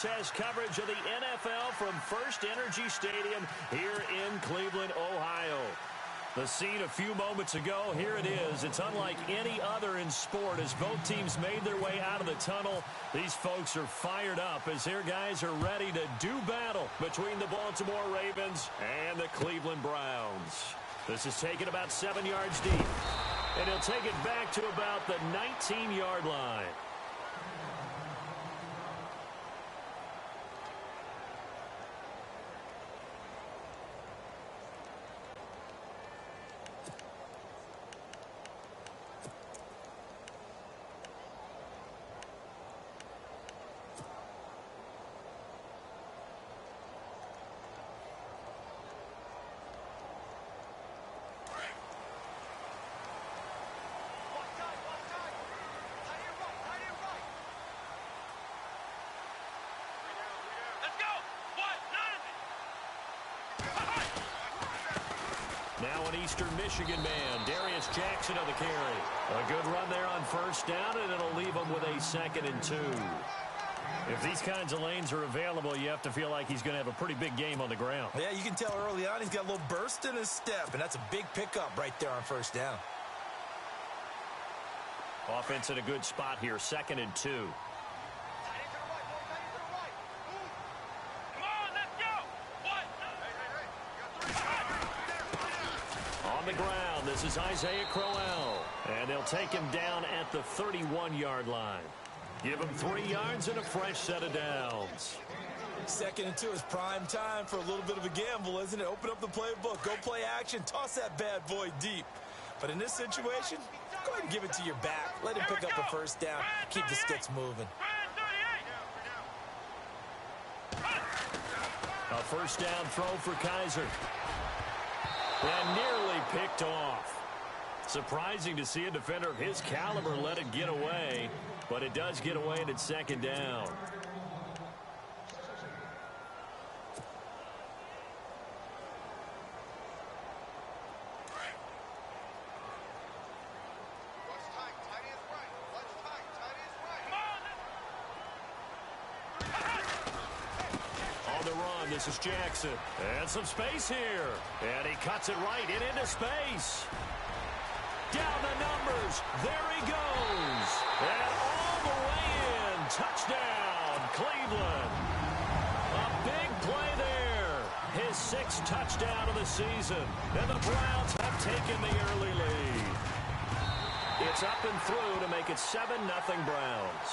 Has coverage of the NFL from First Energy Stadium here in Cleveland, Ohio. The scene a few moments ago, here it is. It's unlike any other in sport as both teams made their way out of the tunnel. These folks are fired up as their guys are ready to do battle between the Baltimore Ravens and the Cleveland Browns. This is taken about 7 yards deep, and he'll take it back to about the 19-yard line. Now an Eastern Michigan man, Darius Jackson of the carry. A good run there on first down, and it'll leave him with a 2nd and 2. If these kinds of lanes are available, you have to feel like he's going to have a pretty big game on the ground. Yeah, you can tell early on he's got a little burst in his step, and that's a big pickup right there on first down. Offense in a good spot here, 2nd and 2. On the ground, this is Isaiah Crowell. And they'll take him down at the 31-yard line. Give him 3 yards and a fresh set of downs. 2nd and 2 is prime time for a little bit of a gamble, isn't it? Open up the playbook, go play action, toss that bad boy deep. But in this situation, go ahead and give it to your back. Let him pick up a first down. Keep the sticks moving. A first down throw for Kaiser. And nearly picked off. Surprising to see a defender of his caliber let it get away, but it does get away and it's 2nd down. This is Jackson. And some space here. And he cuts it right and into space. Down the numbers. There he goes. And all the way in. Touchdown, Cleveland. A big play there. His 6th touchdown of the season. And the Browns have taken the early lead. It's up and through to make it 7-0 Browns.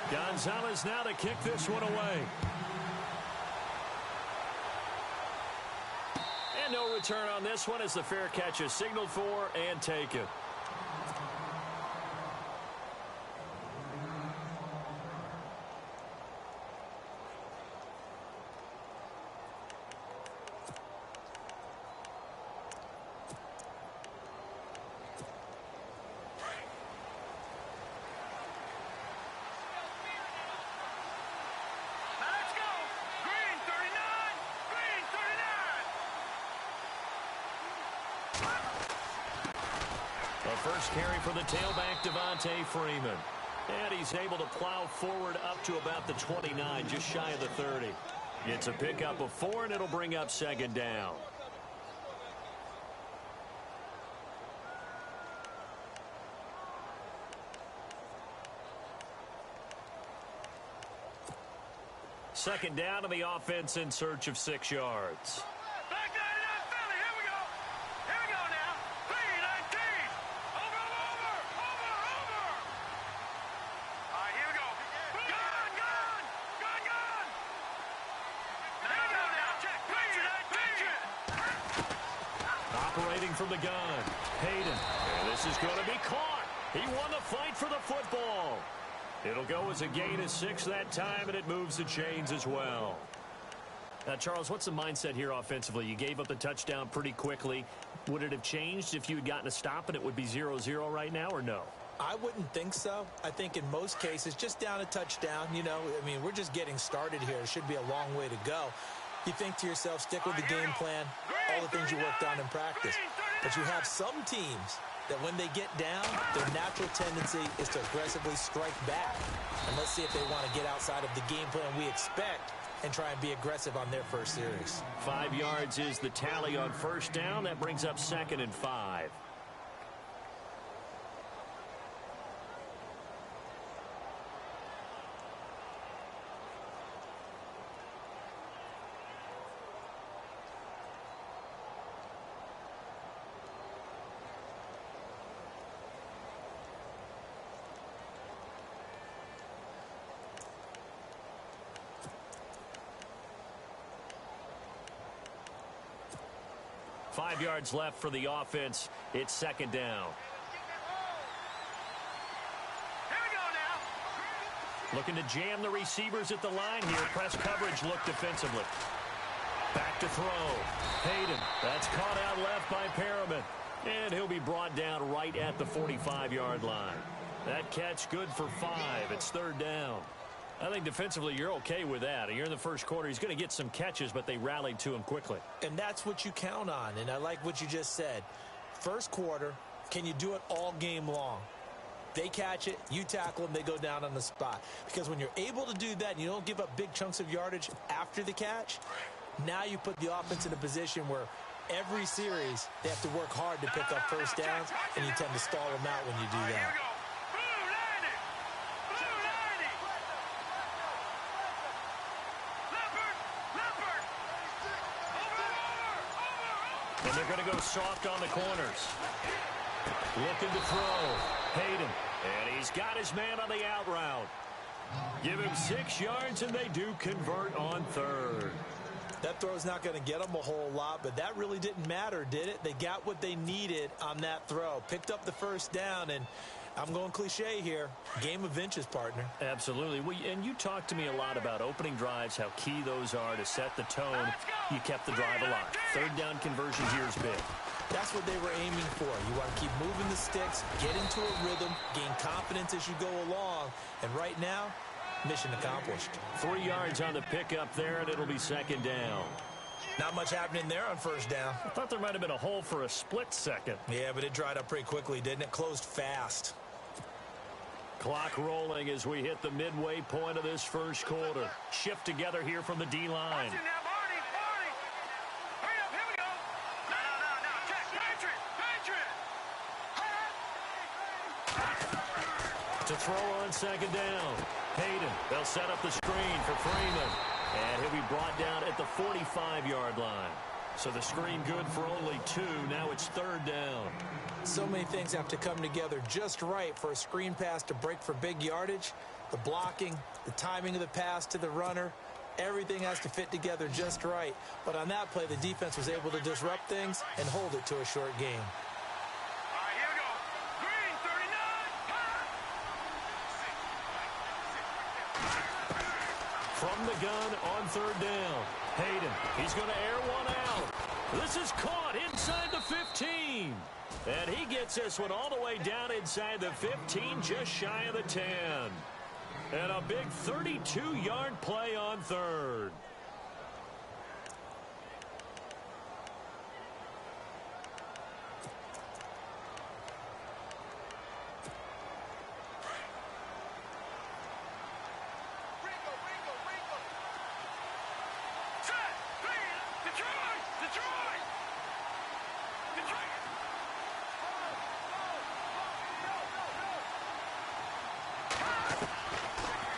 Gonzalez now to kick this one away. And no return on this one as the fair catch is signaled for and taken. First carry for the tailback, Devontae Freeman. And he's able to plow forward up to about the 29, just shy of the 30. It's a pickup of 4, and it'll bring up 2nd down. Second down, and the offense in search of 6 yards. From the gun, Hayden. And this is going to be caught. He won the fight for the football. It'll go as a gain of 6 that time, and it moves the chains as well. Now, Charles, what's the mindset here offensively? You gave up the touchdown pretty quickly. Would it have changed if you had gotten a stop and it would be 0-0 right now, or no? I wouldn't think so. I think in most cases, just down a touchdown, you know, I mean, we're just getting started here. It should be a long way to go. You think to yourself, stick with the game plan, all the things you worked on in practice. But you have some teams that when they get down, their natural tendency is to aggressively strike back. And let's see if they want to get outside of the game plan we expect and try and be aggressive on their first series. 5 yards is the tally on first down. That brings up 2nd and 5. Five yards left for the offense. It's 2nd down. Here we go now. Looking to jam the receivers at the line here. Press coverage look defensively. Back to throw. Hayden. That's caught out left by Perriman. And he'll be brought down right at the 45-yard line. That catch good for 5. It's 3rd down. I think defensively you're okay with that. You're in the first quarter. He's going to get some catches, but they rallied to him quickly. And that's what you count on. And I like what you just said. First quarter, can you do it all game long? They catch it, you tackle them, they go down on the spot. Because when you're able to do that and you don't give up big chunks of yardage after the catch, now you put the offense in a position where every series they have to work hard to pick up first downs, and you tend to stall them out when you do that. And they're going to go soft on the corners. Looking to throw. Hayden. And he's got his man on the out route. Give him 6 yards, and they do convert on 3rd. That throw's not going to get them a whole lot, but that really didn't matter, did it? They got what they needed on that throw. Picked up the first down, and I'm going cliche here. Game of inches, partner. Absolutely. And you talked to me a lot about opening drives, how key those are to set the tone. You kept the drive alive. 3rd down conversion here is big. That's what they were aiming for. You want to keep moving the sticks, get into a rhythm, gain confidence as you go along. And right now, mission accomplished. 3 yards on the pickup there, and it'll be 2nd down. Not much happening there on first down. I thought there might have been a hole for a split second. Yeah, but it dried up pretty quickly, didn't it? Closed fast. Clock rolling as we hit the midway point of this first quarter. Shift together here from the D-line. To throw on 2nd down. Hayden. They'll set up the screen for Freeman. And he'll be brought down at the 45-yard line. So the screen good for only 2. Now it's 3rd down. So many things have to come together just right for a screen pass to break for big yardage. The blocking, the timing of the pass to the runner, everything has to fit together just right. But on that play, the defense was able to disrupt things and hold it to a short game. From the gun on 3rd down. Hayden, he's going to air one out. This is caught inside the 15. And he gets this one all the way down inside the 15, just shy of the 10. And a big 32-yard play on 3rd.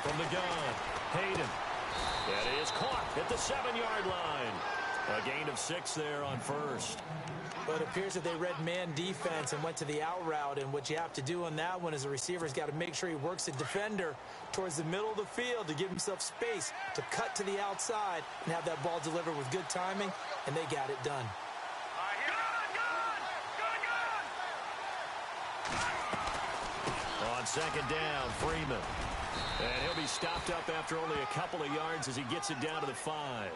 From the gun, Hayden. That is caught at the 7-yard line. A gain of 6 there on first. But it appears that they read man defense and went to the out route. And what you have to do on that one is the receiver's got to make sure he works the defender towards the middle of the field to give himself space to cut to the outside and have that ball delivered with good timing, and they got it done. On 2nd down, Freeman. And he'll be stopped up after only a couple of yards as he gets it down to the 5.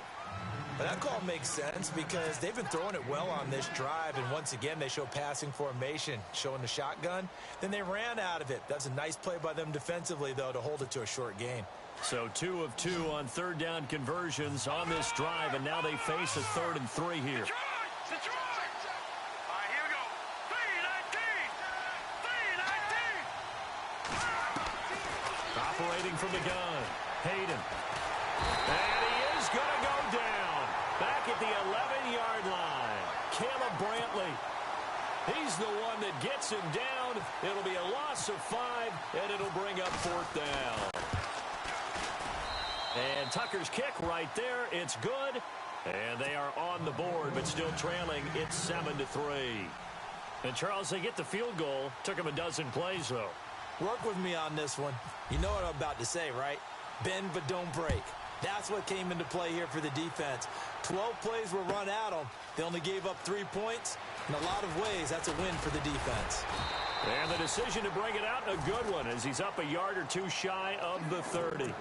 But that call makes sense because they've been throwing it well on this drive, and once again they show passing formation, showing the shotgun. Then they ran out of it. That's a nice play by them defensively, though, to hold it to a short gain. So 2 of 2 on 3rd down conversions on this drive, and now they face a 3rd and 3 here. All right, here we go. Operating from the gun, Hayden. And he is going to go down. Back at the 11-yard line, Caleb Brantley. He's the one that gets him down. It'll be a loss of 5, and it'll bring up 4th down. And Tucker's kick right there. It's good. And they are on the board, but still trailing. It's 7-3. And, Charles, they get the field goal. Took them a dozen plays, though. Work with me on this one. You know what I'm about to say, right? Bend but don't break. That's what came into play here for the defense. 12 plays were run at them. They only gave up 3 points. In a lot of ways, that's a win for the defense. And the decision to bring it out, a good one, as he's up a yard or two shy of the 30.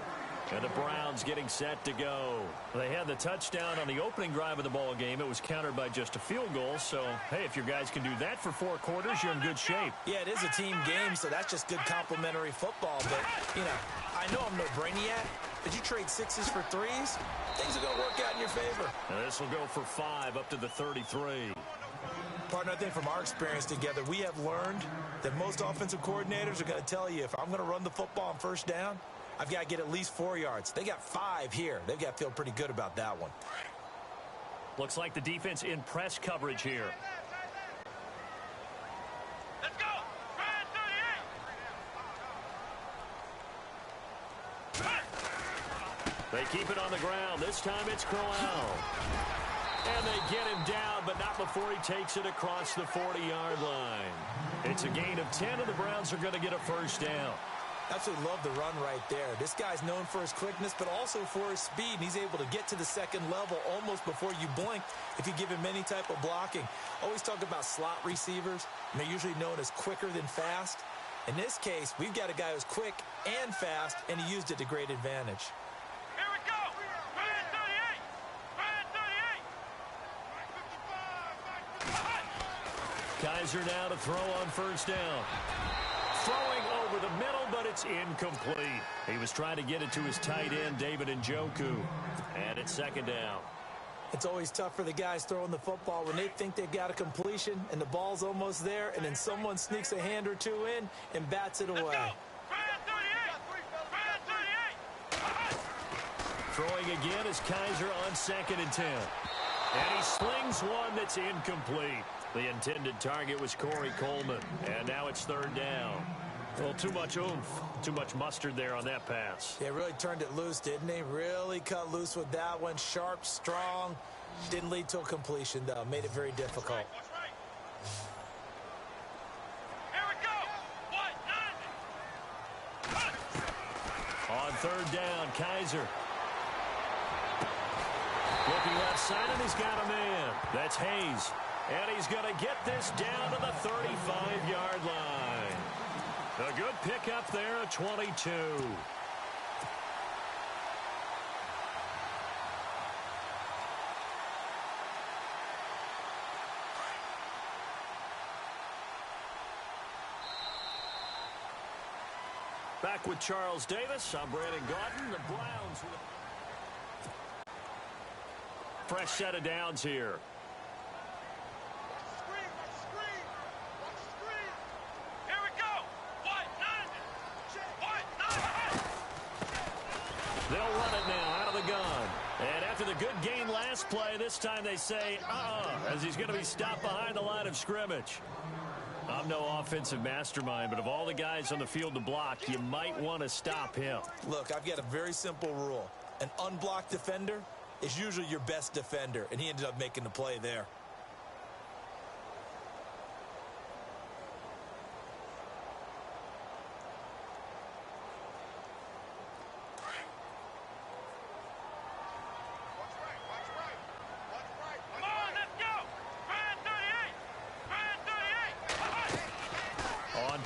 And the Browns getting set to go. They had the touchdown on the opening drive of the ball game. It was countered by just a field goal. So, hey, if your guys can do that for 4 quarters, you're in good shape. Yeah, it is a team game, so that's just good complimentary football. But, you know, I know I'm no brainiac, but you trade 6s for 3s, things are going to work out in your favor. And this will go for 5 up to the 33. Partner, I think from our experience together, we have learned that most offensive coordinators are going to tell you, if I'm going to run the football on first down, I've got to get at least 4 yards. They got 5 here. They've got to feel pretty good about that one. Looks like the defense in press coverage here. Let's go. Ryan 38. They keep it on the ground. This time it's Crowell. And they get him down, but not before he takes it across the 40-yard line. It's a gain of 10, and the Browns are going to get a first down. Absolutely love the run right there. This guy's known for his quickness, but also for his speed. And he's able to get to the second level almost before you blink if you give him any type of blocking. Always talk about slot receivers, and they're usually known as quicker than fast. In this case, we've got a guy who's quick and fast, and he used it to great advantage. Here we go. Ryan 38. Ryan 38. Kaiser now to throw on first down. Throwing over the middle, but it's incomplete. He was trying to get it to his tight end, David Njoku. And it's second down. It's always tough for the guys throwing the football when they think they've got a completion and the ball's almost there, and then someone sneaks a hand or two in and bats it away. Let's go. Ryan 38. Ryan 38. Throwing again is Kaiser on 2nd and 10. And he slings one that's incomplete. The intended target was Corey Coleman. And now it's 3rd down. Well, too much oomph, too much mustard there on that pass. They really turned it loose, didn't they? Really cut loose with that one. Sharp, strong. Didn't lead to a completion, though. Made it very difficult. What's right? Here we go. What? On 3rd down, Kaiser. Looking left side, and he's got a man. That's Hayes. And he's going to get this down to the 35-yard line. A good pickup there at 22. Back with Charles Davis. I'm Brandon Gaudin. The Browns. Fresh set of downs here. They'll run it now out of the gun. And after the good gain last play, this time they say, as he's going to be stopped behind the line of scrimmage. I'm no offensive mastermind, but of all the guys on the field to block, you might want to stop him. Look, I've got a very simple rule. An unblocked defender is usually your best defender, and he ended up making the play there.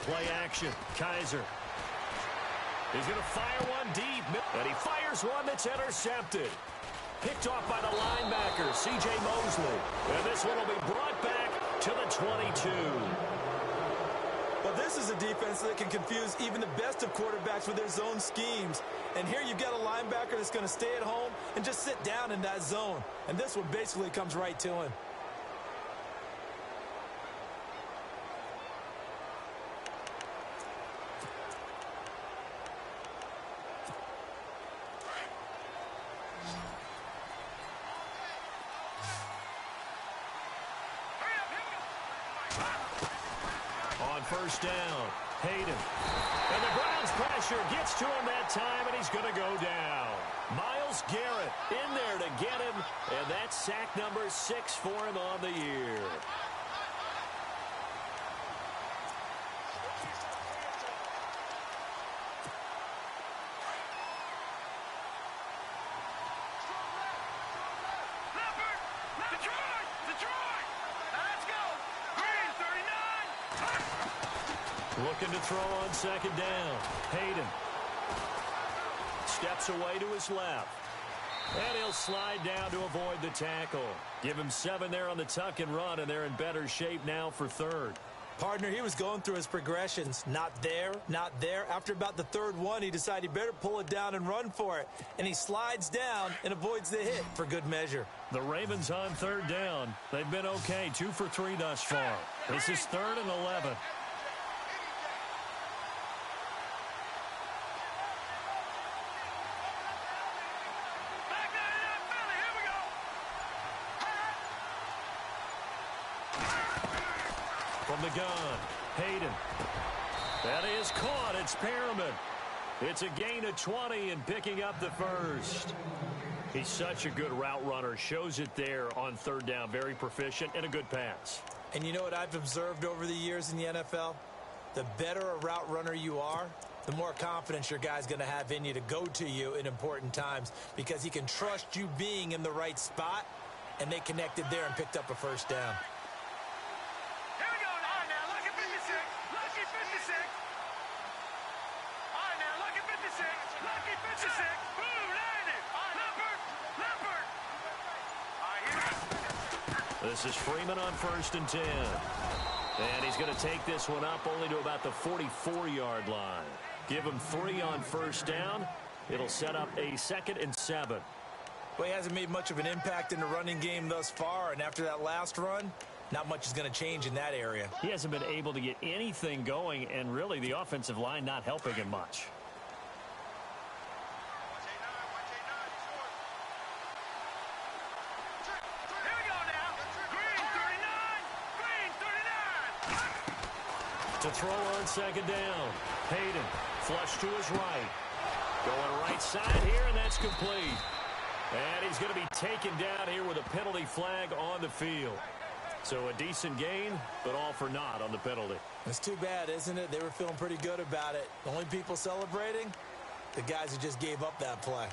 Play action. Kaiser. He's going to fire one deep. And he fires one that's intercepted. Picked off by the linebacker, C.J. Mosley. And this one will be brought back to the 22. Well, this is a defense that can confuse even the best of quarterbacks with their zone schemes. And here you've got a linebacker that's going to stay at home and just sit down in that zone. And this one basically comes right to him. first down. Hayden. And the Browns pressure gets to him that time, and he's going to go down. Myles Garrett in there to get him, and that's sack number 6 for him on the year. Looking to throw on second down. Hayden steps away to his left. And he'll slide down to avoid the tackle. Give him 7 there on the tuck and run, and they're in better shape now for third. Partner, he was going through his progressions. Not there, not there. After about the third one, he decided he better pull it down and run for it. And he slides down and avoids the hit for good measure. The Ravens on third down. They've been okay, 2 for 3 thus far. This is 3rd and 11. From the gun, Hayden. That is caught. It's Perriman. It's a gain of 20 and picking up the first. He's such a good route runner. Shows it there on third down. Very proficient and a good pass. And you know what I've observed over the years in the NFL? The better a route runner you are, the more confidence your guy's going to have in you to go to you in important times because he can trust you being in the right spot, and they connected there and picked up a first down. This is Freeman on 1st and 10. And he's going to take this one up only to about the 44-yard line. Give him 3 on first down. It'll set up a 2nd and 7. Well, he hasn't made much of an impact in the running game thus far, and after that last run, not much is going to change in that area. He hasn't been able to get anything going, and really the offensive line not helping him much. To throw on 2nd down. Hayden, flush to his right. Going right side here, and that's complete. And he's going to be taken down here with a penalty flag on the field. So a decent gain, but all for naught on the penalty. It's too bad, isn't it? They were feeling pretty good about it. The only people celebrating, the guys who just gave up that play.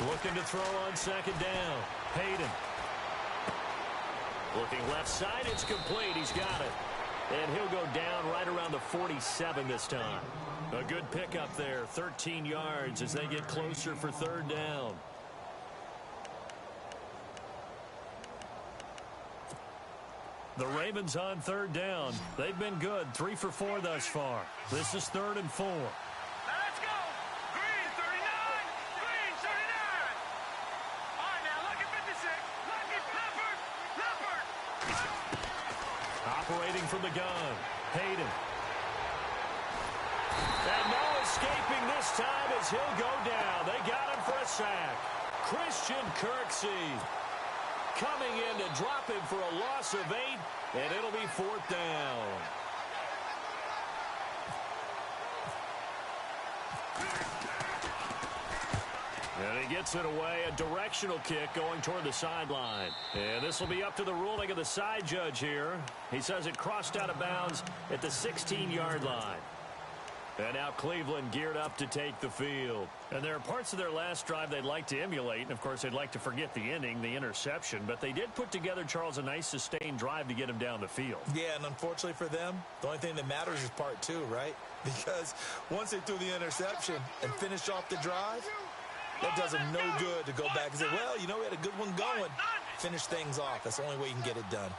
Looking to throw on 2nd down. Hayden. Looking left side. It's complete. He's got it. And he'll go down right around the 47 this time. A good pickup there. 13 yards as they get closer for 3rd down. The Ravens on 3rd down. They've been good. 3 for 4 thus far. This is 3rd and 4. Operating from the gun, Hayden. And no escaping this time as he'll go down. They got him for a sack. Christian Kirksey coming in to drop him for a loss of 8, and it'll be 4th down. And he gets it away, a directional kick going toward the sideline. And this will be up to the ruling of the side judge here. He says it crossed out of bounds at the 16-yard line. And now Cleveland geared up to take the field. And there are parts of their last drive they'd like to emulate. And, of course, they'd like to forget the inning, the interception. But they did put together, Charles, a nice sustained drive to get him down the field. Yeah, and unfortunately for them, the only thing that matters is part 2, right? Because once they threw the interception and finished off the drive, that does them no good to go back and say, well, you know, we had a good one going. Finish things off. That's the only way you can get it done.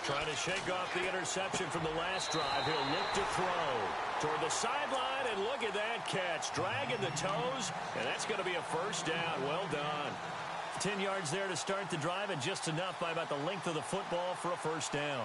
Trying to shake off the interception from the last drive. He'll look to throw toward the sideline, and look at that catch. Dragging the toes, and that's going to be a first down. Well done. 10 yards there to start the drive, and just enough by about the length of the football for a first down.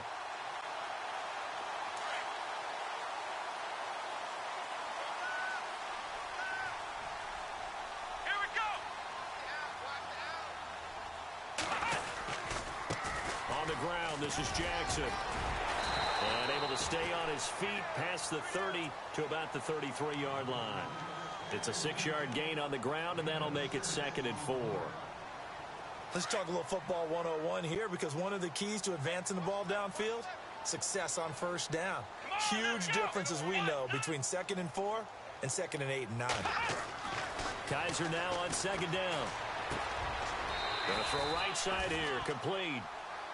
Ground. This is Jackson. And able to stay on his feet past the 30 to about the 33-yard line. It's a 6-yard gain on the ground, and that'll make it 2nd and 4. Let's talk a little football 101 here, because one of the keys to advancing the ball downfield, success on first down. Huge difference, as we know, between 2nd and 4 and 2nd and 8 and 9. Kizer now on 2nd down. Going to throw right side here, complete.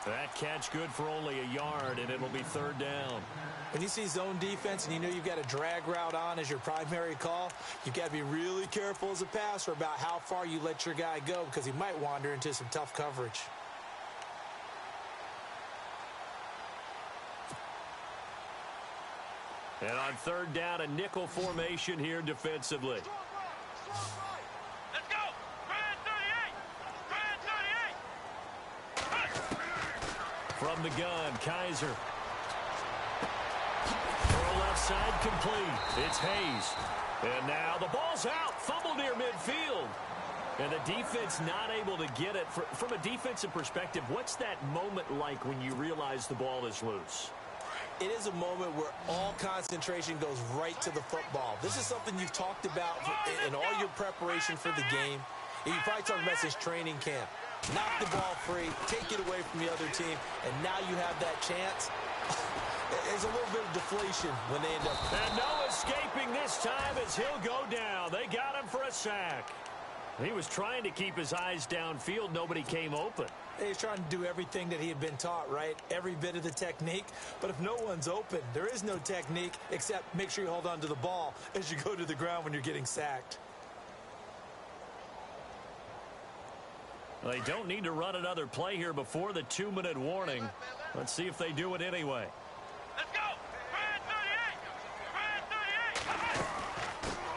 That catch good for only a yard, and it'll be 3rd down. When you see zone defense and you know you've got a drag route on as your primary call, you've got to be really careful as a passer about how far you let your guy go, because he might wander into some tough coverage. And on 3rd down, a nickel formation here defensively. From the gun, Kizer. Throw left side complete. It's Hayes. And now the ball's out. Fumble near midfield. And the defense not able to get it. From a defensive perspective, what's that moment like when you realize the ball is loose? It is a moment where all concentration goes right to the football. This is something you've talked about in all your preparation for the game. You probably talked about since training camp. Knock the ball free, take it away from the other team, and now you have that chance. There's a little bit of deflation when they end up. And no escaping this time as he'll go down. They got him for a sack. He was trying to keep his eyes downfield. Nobody came open. He's trying to do everything that he had been taught, right? Every bit of the technique. But if no one's open, there is no technique except make sure you hold on to the ball as you go to the ground when you're getting sacked. They don't need to run another play here before the 2-minute warning. Let's see if they do it anyway. Let's go!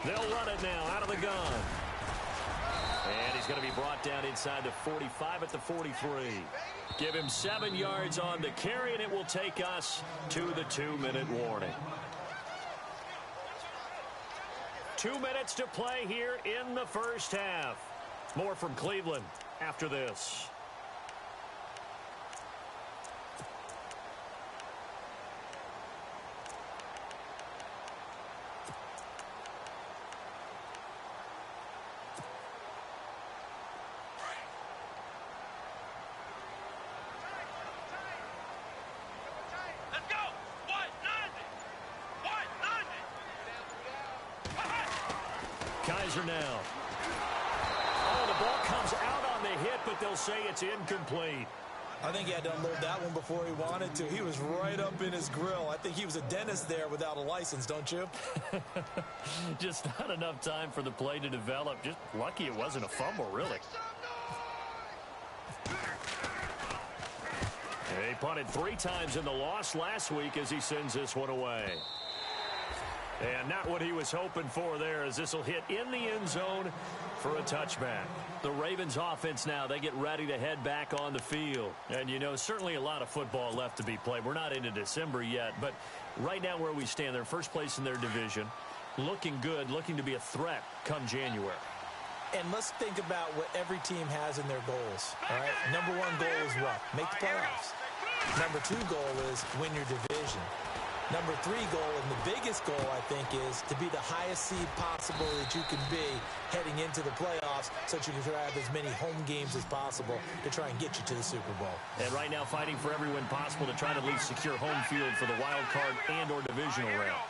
They'll run it now out of the gun. And he's going to be brought down inside the 45 at the 43. Give him 7 yards on the carry, and it will take us to the 2-minute warning. 2 minutes to play here in the first half. More from Cleveland after this. Let's go! Kizer now. Oh, the ball comes out on the hit, but they'll say it's incomplete. I think he had to unload that one before he wanted to. He was right up in his grill. I think he was a dentist there without a license, don't you? Just not enough time for the play to develop. Just lucky it wasn't a fumble, really. He punted 3 times in the loss last week as he sends this one away. And not what he was hoping for there, as this will hit in the end zone for a touchback. The Ravens offense now, they get ready to head back on the field. And, you know, certainly a lot of football left to be played. We're not into December yet, but right now where we stand, they're first place in their division. Looking good, looking to be a threat come January. And let's think about what every team has in their goals, all right? Number 1 goal is what? Make the playoffs. Number 2 goal is win your division. Number 3 goal, and the biggest goal, I think, is to be the highest seed possible that you can be heading into the playoffs so that you can have as many home games as possible to try and get you to the Super Bowl. And right now fighting for every win possible to try to at least secure home field for the wild card and or divisional round.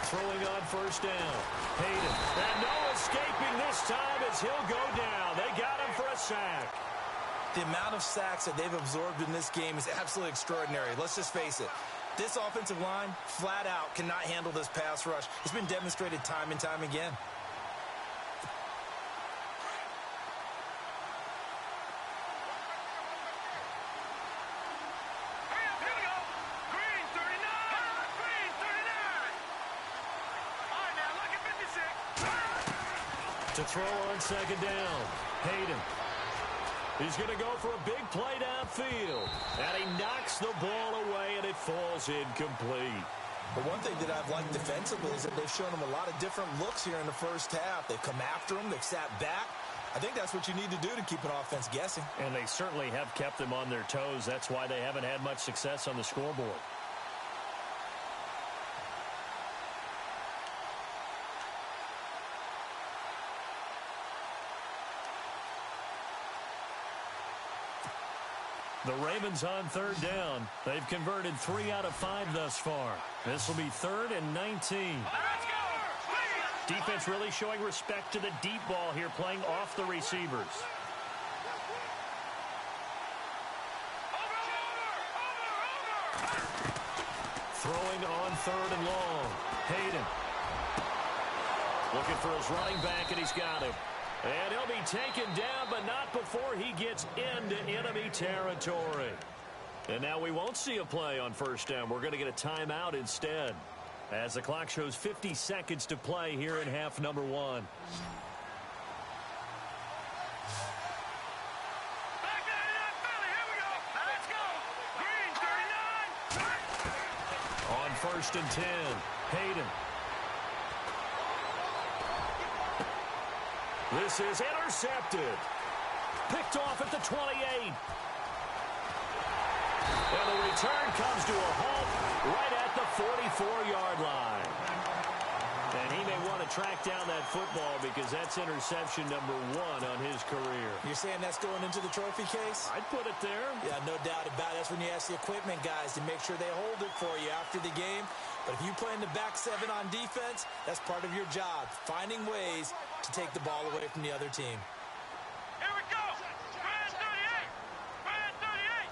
Throwing on first down. Hayden. And no escaping this time as he'll go down. They got him for a sack. The amount of sacks that they've absorbed in this game is absolutely extraordinary. Let's just face it. This offensive line, flat out, cannot handle this pass rush. It's been demonstrated time and time again. To throw on second down, Hayden. He's going to go for a big play downfield. And he knocks the ball away, and it falls incomplete. But one thing that I've liked defensively is that they've shown him a lot of different looks here in the first half. They've come after him. They've sat back. I think that's what you need to do to keep an offense guessing. And they certainly have kept them on their toes. That's why they haven't had much success on the scoreboard. The Ravens on third down. They've converted 3 out of 5 thus far. This will be 3rd and 19. Defense really showing respect to the deep ball here, playing off the receivers. Throwing on 3rd and long. Hayden. Looking for his running back, and he's got him. And he'll be taken down, but not before he gets into enemy territory. And now we won't see a play on first down. We're going to get a timeout instead, as the clock shows 50 seconds to play here in half number 1. Back down in that belly. Here we go. Let's go. Green, 39. On 1st and 10, Hayden. This is intercepted. Picked off at the 28. And the return comes to a halt right at the 44-yard line. And he may want to track down that football because that's interception number 1 on his career. You're saying that's going into the trophy case? I'd put it there. Yeah, no doubt about it. That's when you ask the equipment guys to make sure they hold it for you after the game. But if you play in the back 7 on defense, that's part of your job, finding ways to take the ball away from the other team. Here we go. Grand 38. Grand 38.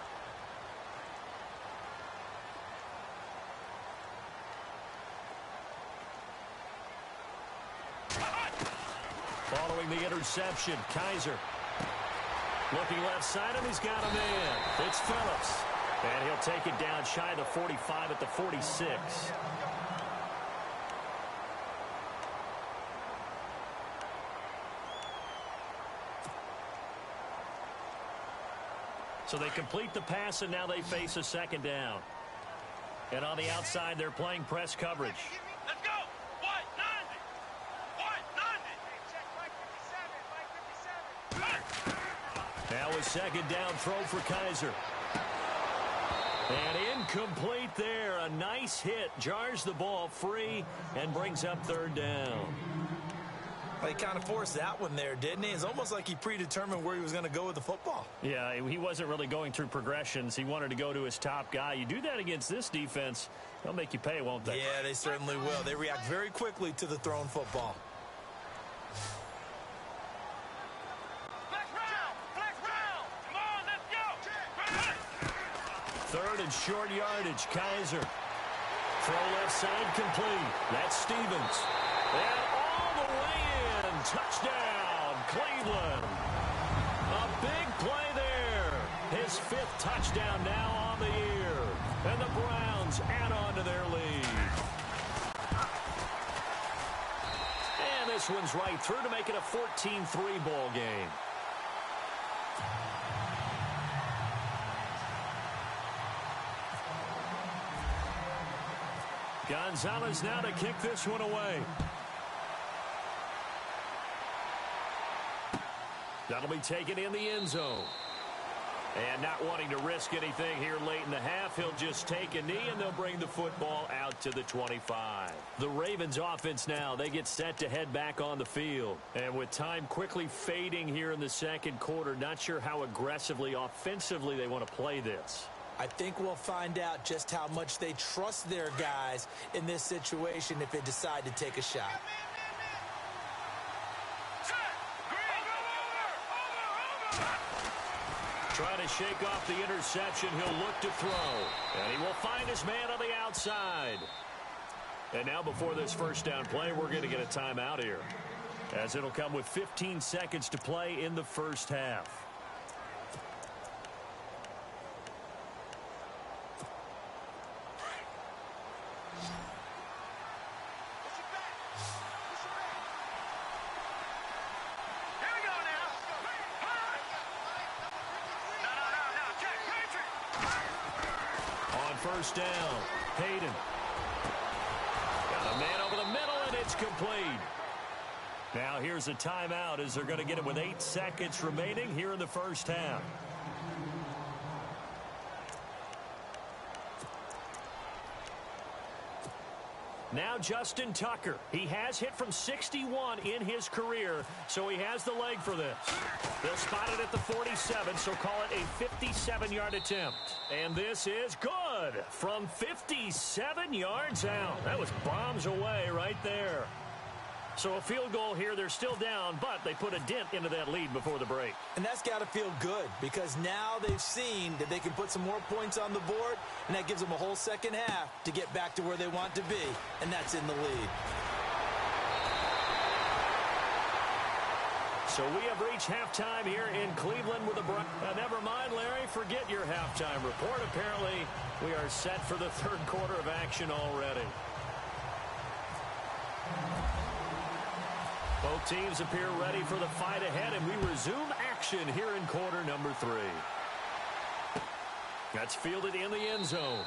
Following the interception, Kaiser. Looking left side, and he's got a man. It's Phillips. And he'll take it down shy of the 45 at the 46. So they complete the pass, and now they face a second down. And on the outside, they're playing press coverage. Let's go. White 90. White 90. Now a second down throw for Kaiser. And incomplete there. A nice hit. Jars the ball free and brings up 3rd down. Well, he kind of forced that one there, didn't he? It's almost like he predetermined where he was going to go with the football. Yeah, he wasn't really going through progressions. He wanted to go to his top guy. You do that against this defense, they'll make you pay, won't they? Yeah, they certainly will. They react very quickly to the thrown football. Flex round. Flex round. Come on, let's go. 3rd and short yardage, Kaiser. Throw left side complete. That's Stevens. And all the way in. Touchdown, Cleveland. A big play there. His 5th touchdown now on the year. And the Browns add on to their lead. And this one's right through to make it a 14-3 ball game. Gonzalez now to kick this one away. That'll be taken in the end zone. And not wanting to risk anything here late in the half, he'll just take a knee, and they'll bring the football out to the 25. The Ravens offense now, they get set to head back on the field. And with time quickly fading here in the second quarter, not sure how aggressively, offensively they want to play this. I think we'll find out just how much they trust their guys in this situation if they decide to take a shot. Trying to shake off the interception, he'll look to throw. And he will find his man on the outside. And now before this first down play, we're going to get a timeout here, as it'll come with 15 seconds to play in the first half. first down. Hayden. Got a man over the middle, and it's complete. Now here's a timeout as they're going to get it with 8 seconds remaining here in the first half. Now Justin Tucker. He has hit from 61 in his career, so he has the leg for this. They'll spot it at the 47, so call it a 57-yard attempt. And this is good from 57 yards out. That was bombs away right there. So a field goal here. They're still down, but they put a dent into that lead before the break. And that's got to feel good because now they've seen that they can put some more points on the board, and that gives them a whole second half to get back to where they want to be, and that's in the lead. So we have reached halftime here in Cleveland with the Browns. Never mind, Larry, forget your halftime report. Apparently, we are set for the third quarter of action already. Both teams appear ready for the fight ahead, and we resume action here in quarter number 3. That's fielded in the end zone.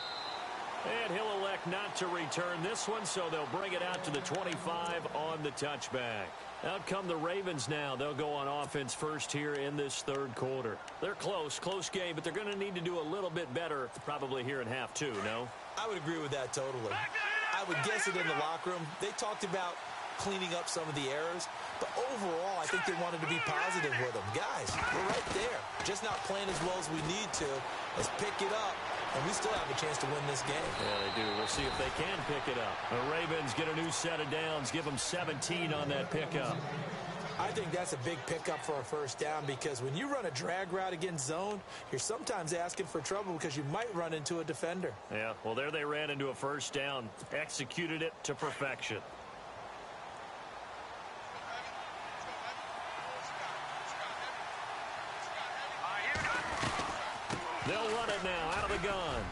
And he'll elect not to return this one, so they'll bring it out to the 25 on the touchback. Out come the Ravens now. They'll go on offense first here in this third quarter. They're close game, but they're going to need to do a little bit better probably here in half 2, no? I would agree with that totally. I would guess it in the locker room. They talked about cleaning up some of the errors, but overall I think they wanted to be positive with them. Guys, we're right there. Just not playing as well as we need to. Let's pick it up, and we still have a chance to win this game. Yeah, they do. We'll see if they can pick it up. The Ravens get a new set of downs, give them 17 on that pickup. I think that's a big pickup for a first down because when you run a drag route against zone, you're sometimes asking for trouble because you might run into a defender. Yeah, well, there they ran into a first down, executed it to perfection. They'll run it now out of the gun.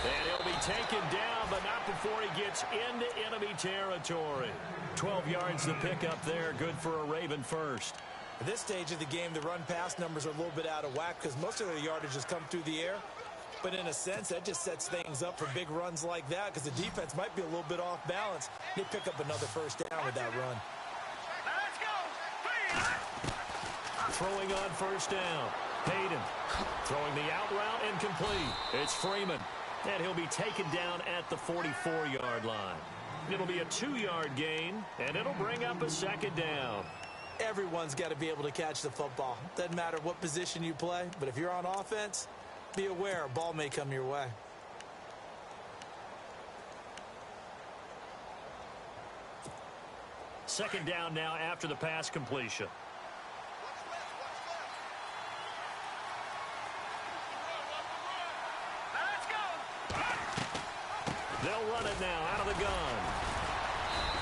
And he'll be taken down, but not before he gets into enemy territory. 12 yards to pick up there. Good for a Raven first. At this stage of the game, the run-pass numbers are a little bit out of whack because most of their yardage has come through the air. But in a sense, that just sets things up for big runs like that because the defense might be a little bit off balance. They pick up another first down with that run. Let's go. Throwing on first down. Hayden throwing the out route incomplete. It's Freeman. And he'll be taken down at the 44-yard line. It'll be a 2-yard gain, and it'll bring up a second down. Everyone's got to be able to catch the football. Doesn't matter what position you play, but if you're on offense, be aware a ball may come your way. Second down now after the pass completion. They'll run it now out of the gun.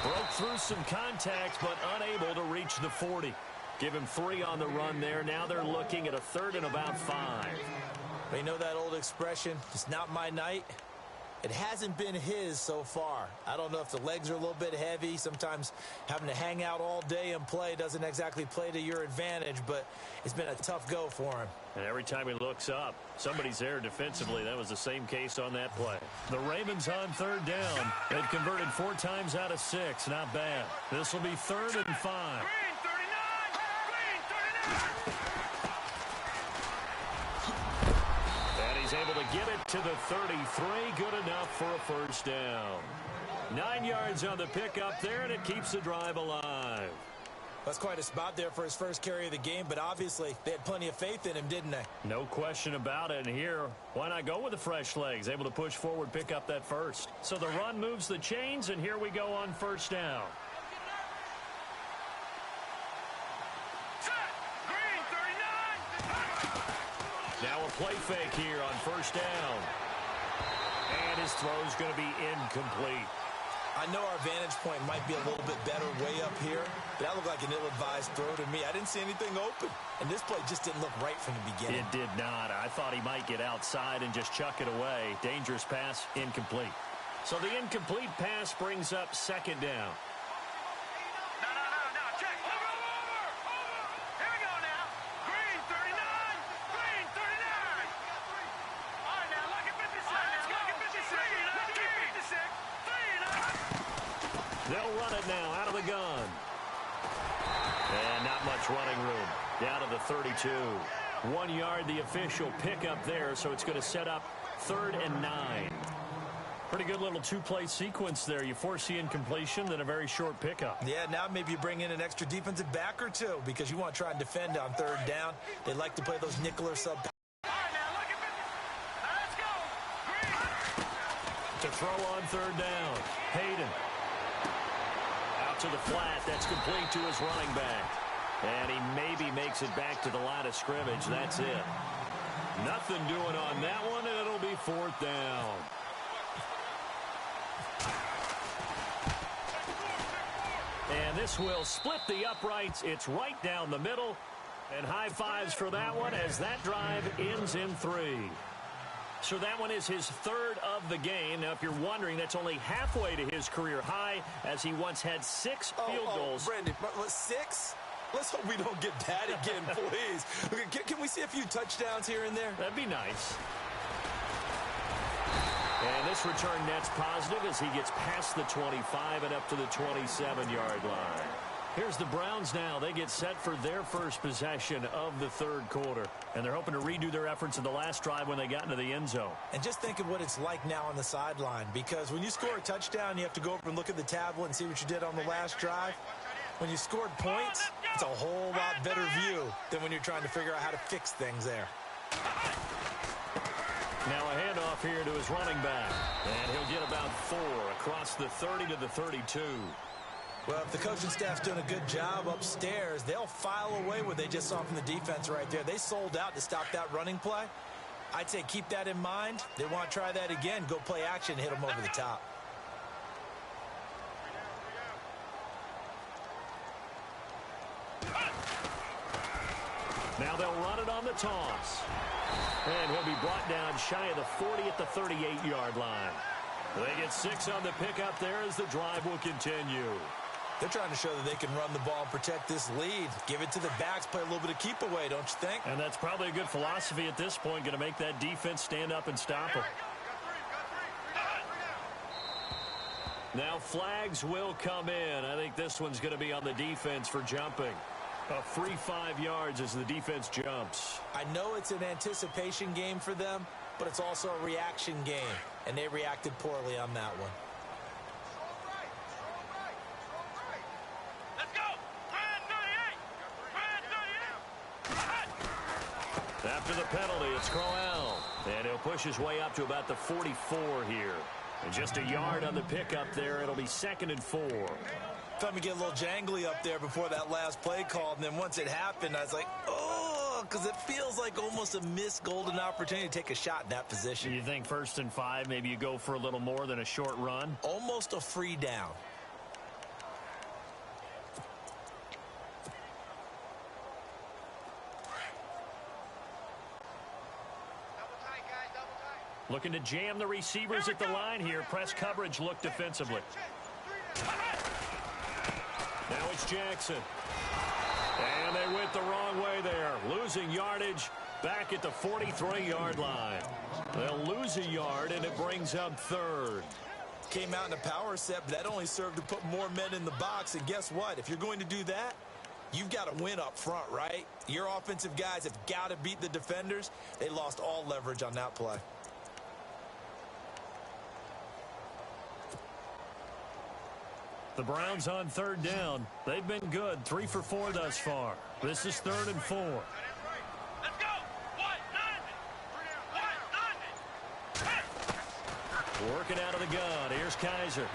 Broke through some contact, but unable to reach the 40. Give him 3 on the run there. Now they're looking at a third and about 5. You know that old expression, it's not my night? It hasn't been his so far. I don't know if the legs are a little bit heavy. Sometimes having to hang out all day and play doesn't exactly play to your advantage, but it's been a tough go for him. And every time he looks up, somebody's there defensively. That was the same case on that play. The Ravens on third down. They've converted 4 times out of 6. Not bad. This will be 3rd and 5. Green 39. Green 39. And he's able to get it to the 33. Good enough for a first down. 9 yards on the pickup there, and it keeps the drive alive. That's quite a spot there for his first carry of the game, but obviously they had plenty of faith in him, didn't they? No question about it. And here, why not go with the fresh legs? Able to push forward, pick up that first. So the run moves the chains, and here we go on first down. Set. Green 39. Now a play fake here on first down. And his throw's going to be incomplete. I know our vantage point might be a little bit better way up here, but that looked like an ill-advised throw to me. I didn't see anything open, and this play just didn't look right from the beginning. It did not. I thought he might get outside and just chuck it away. Dangerous pass, incomplete. So the incomplete pass brings up second down. No. Check. Over. Here we go now. Green 39. Green 39. All right, now, look at 57. Let's go. They'll run it now out of the gun. And not much running room. Down to the 32. 1 yard, the official pickup there, so it's going to set up 3rd and 9. Pretty good little two-play sequence there. You force the incompletion, then a very short pickup. Yeah, now maybe you bring in an extra defensive back or two because you want to try and defend on 3rd down. They like to play those nickel or sub. To throw on 3rd down. Hayden. Out to the flat. That's complete to his running back. And he maybe makes it back to the line of scrimmage. That's it. Nothing doing on that one, and it'll be 4th down. And this will split the uprights. It's right down the middle. And high fives for that one as that drive ends in 3. So that one is his 3rd of the game. Now, if you're wondering, that's only halfway to his career high as he once had 6 field goals. Brandon, 6? Let's hope we don't get that again, please. Can we see a few touchdowns here and there? That'd be nice. And this return net's positive as he gets past the 25 and up to the 27-yard line. Here's the Browns now. They get set for their first possession of the 3rd quarter. And they're hoping to redo their efforts in the last drive when they got into the end zone. And just think of what it's like now on the sideline. Because when you score a touchdown, you have to go over and look at the tablet and see what you did on the last drive. When you scored points, it's a whole lot better view than when you're trying to figure out how to fix things there. Now a handoff here to his running back. And he'll get about 4 across the 30 to the 32. Well, if the coaching staff's doing a good job upstairs, they'll file away what they just saw from the defense right there. They sold out to stop that running play. I'd say keep that in mind. They want to try that again. Go play action, hit them over the top. Now they'll run it on the toss. And he'll be brought down shy of the 40 at the 38-yard line. They get 6 on the pickup there as the drive will continue. They're trying to show that they can run the ball and protect this lead. Give it to the backs, play a little bit of keep away, don't you think? And that's probably a good philosophy at this point, going to make that defense stand up and stop them. Now flags will come in. I think this one's going to be on the defense for jumping. A free 5 yards as the defense jumps. I know it's an anticipation game for them, but it's also a reaction game, and they reacted poorly on that one. Let's go! After the penalty, it's Crowell. And he'll push his way up to about the 44 here. And just a yard on the pickup there. It'll be 2nd and 4. Felt me get a little jangly up there before that last play called, and then once it happened, I was like, oh, because it feels like almost a missed golden opportunity to take a shot in that position. You think 1st and 5, maybe you go for a little more than a short run? Almost a free down. Looking to jam the receivers at the line here. Press coverage look defensively. Now it's Jackson. And they went the wrong way there. Losing yardage back at the 43-yard line. They'll lose a yard, and it brings up 3rd. Came out in a power set, but that only served to put more men in the box. And guess what? If you're going to do that, you've got to win up front, right? Your offensive guys have got to beat the defenders. They lost all leverage on that play. The Browns on 3rd down. They've been good. 3 for 4 thus far. This is 3rd and 4. Let's go! Working out of the gun. Here's Kaiser.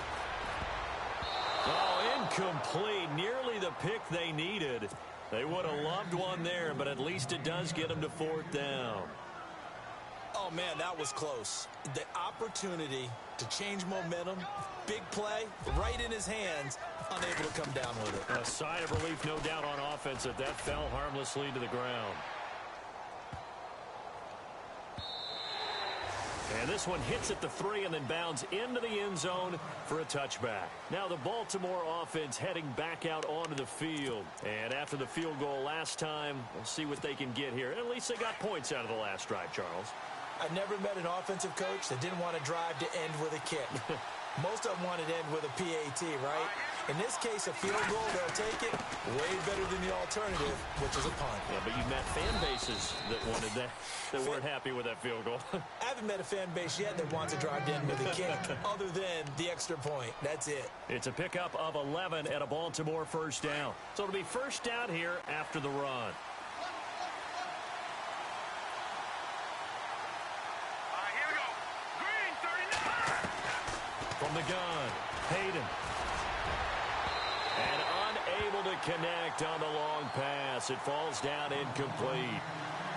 Oh, incomplete. Nearly the pick they needed. They would have loved one there, but at least it does get them to 4th down. Oh, man, that was close. The opportunity to change momentum, big play, right in his hands, unable to come down with it. A sigh of relief, no doubt, on offense that fell harmlessly to the ground. And this one hits at the 3 and then bounds into the end zone for a touchback. Now the Baltimore offense heading back out onto the field. And after the field goal last time, we'll see what they can get here. At least they got points out of the last drive, Charles. I've never met an offensive coach that didn't want to drive to end with a kick. Most of them wanted to end with a PAT, right? In this case, a field goal, they'll take it way better than the alternative, which is a punt. Yeah, but you've met fan bases that wanted that weren't happy with that field goal. I haven't met a fan base yet that wants to drive in with a kick other than the extra point. That's it. It's a pickup of 11 and a Baltimore first down. So it'll be first down here after the run. Here we go. Green, 39. From the gun, Hayden. And unable to connect on the long pass. It falls down incomplete.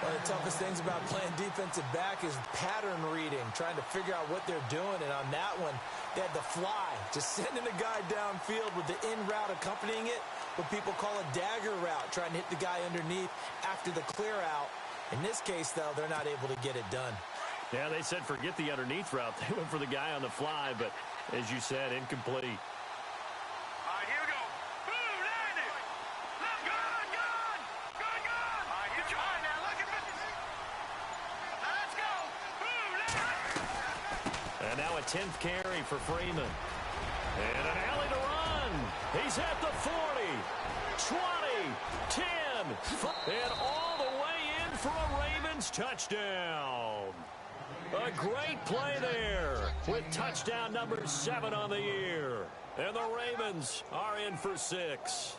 One of the toughest things about playing defensive back is pattern reading, trying to figure out what they're doing. And on that one, they had the fly, just sending a guy downfield with the in route accompanying it, what people call a dagger route, trying to hit the guy underneath after the clear out. In this case, though, they're not able to get it done. Yeah, they said forget the underneath route. They went for the guy on the fly, but as you said, incomplete. Here we go. Boom, landed. Let's go. Good. You're trying now. Look at this. Let's go. Boom, landed. And now a 10th carry for Freeman. And an alley to run. He's at the 40, 20, 10, and all the way in for a Ravens touchdown. A great play there with touchdown number 7 on the year. And the Ravens are in for 6.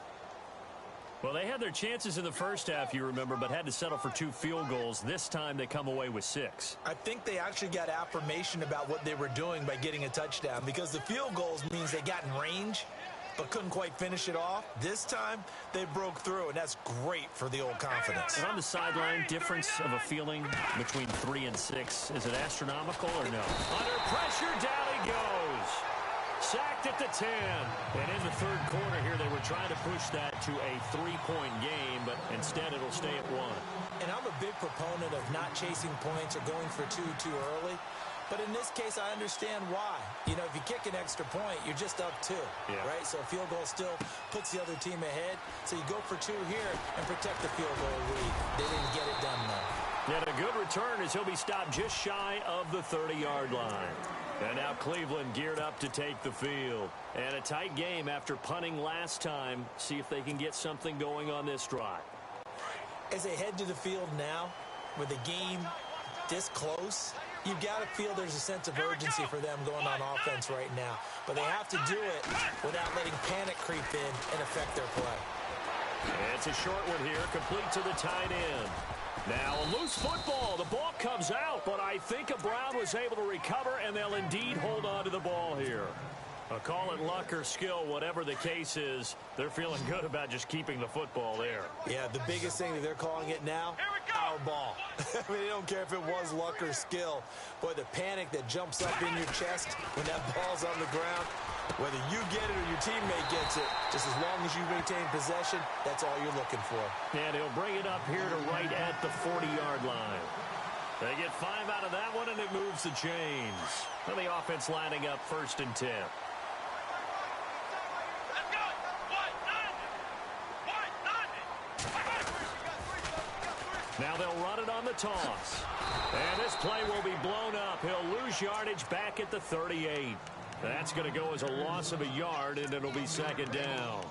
Well, they had their chances in the first half, you remember, but had to settle for 2 field goals. This time they come away with 6. I think they actually got affirmation about what they were doing by getting a touchdown, because the field goals means they got in range but couldn't quite finish it off. This time, they broke through, and that's great for the old confidence. And on the sideline, difference of a feeling between 3 and 6, is it astronomical or no? Under pressure, down he goes. Sacked at the 10. And in the third quarter here, they were trying to push that to a 3-point game, but instead it'll stay at 1. And I'm a big proponent of not chasing points or going for 2 too early. But in this case, I understand why. You know, if you kick an extra point, you're just up 2, right? So a field goal still puts the other team ahead. So you go for 2 here and protect the field goal lead. They didn't get it done, though. And a good return as he'll be stopped just shy of the 30-yard line. And now Cleveland geared up to take the field. And a tight game after punting last time. See if they can get something going on this drive. As they head to the field now, with the game this close, you've got to feel there's a sense of urgency for them going on offense right now. But they have to do it without letting panic creep in and affect their play. It's a short one here, complete to the tight end. Now a loose football. The ball comes out, but I think Brown was able to recover, and they'll indeed hold on to the ball here. Call it luck or skill, whatever the case is, they're feeling good about just keeping the football there. Yeah, the biggest thing that they're calling it now, our ball. I mean, they don't care if it was luck or skill. Boy, the panic that jumps up in your chest when that ball's on the ground, whether you get it or your teammate gets it, just as long as you maintain possession, that's all you're looking for. And he'll bring it up here to right at the 40-yard line. They get 5 out of that one, and it moves the chains. And the offense lining up 1st and 10. Now they'll run it on the toss. And this play will be blown up. He'll lose yardage back at the 38. That's going to go as a loss of a yard, and it'll be 2nd down.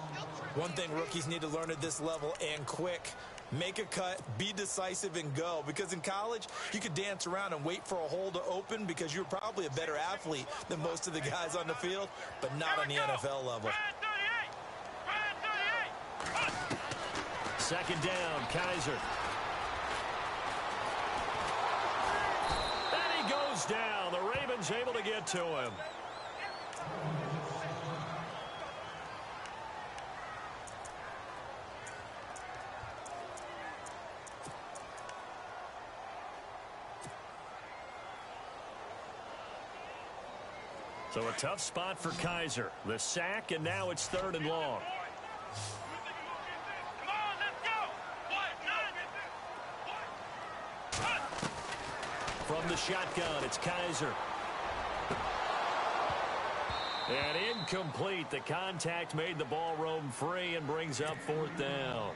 One thing rookies need to learn at this level, and quick, make a cut, be decisive, and go. Because in college, you could dance around and wait for a hole to open because you're probably a better athlete than most of the guys on the field, but not on the NFL level. 2nd down, Kaiser. Goes down. The Ravens able to get to him. So a tough spot for Kaiser. The sack, and now it's 3rd and long. From the shotgun, it's Kaiser. And incomplete. The contact made the ball roam free and brings up 4th down.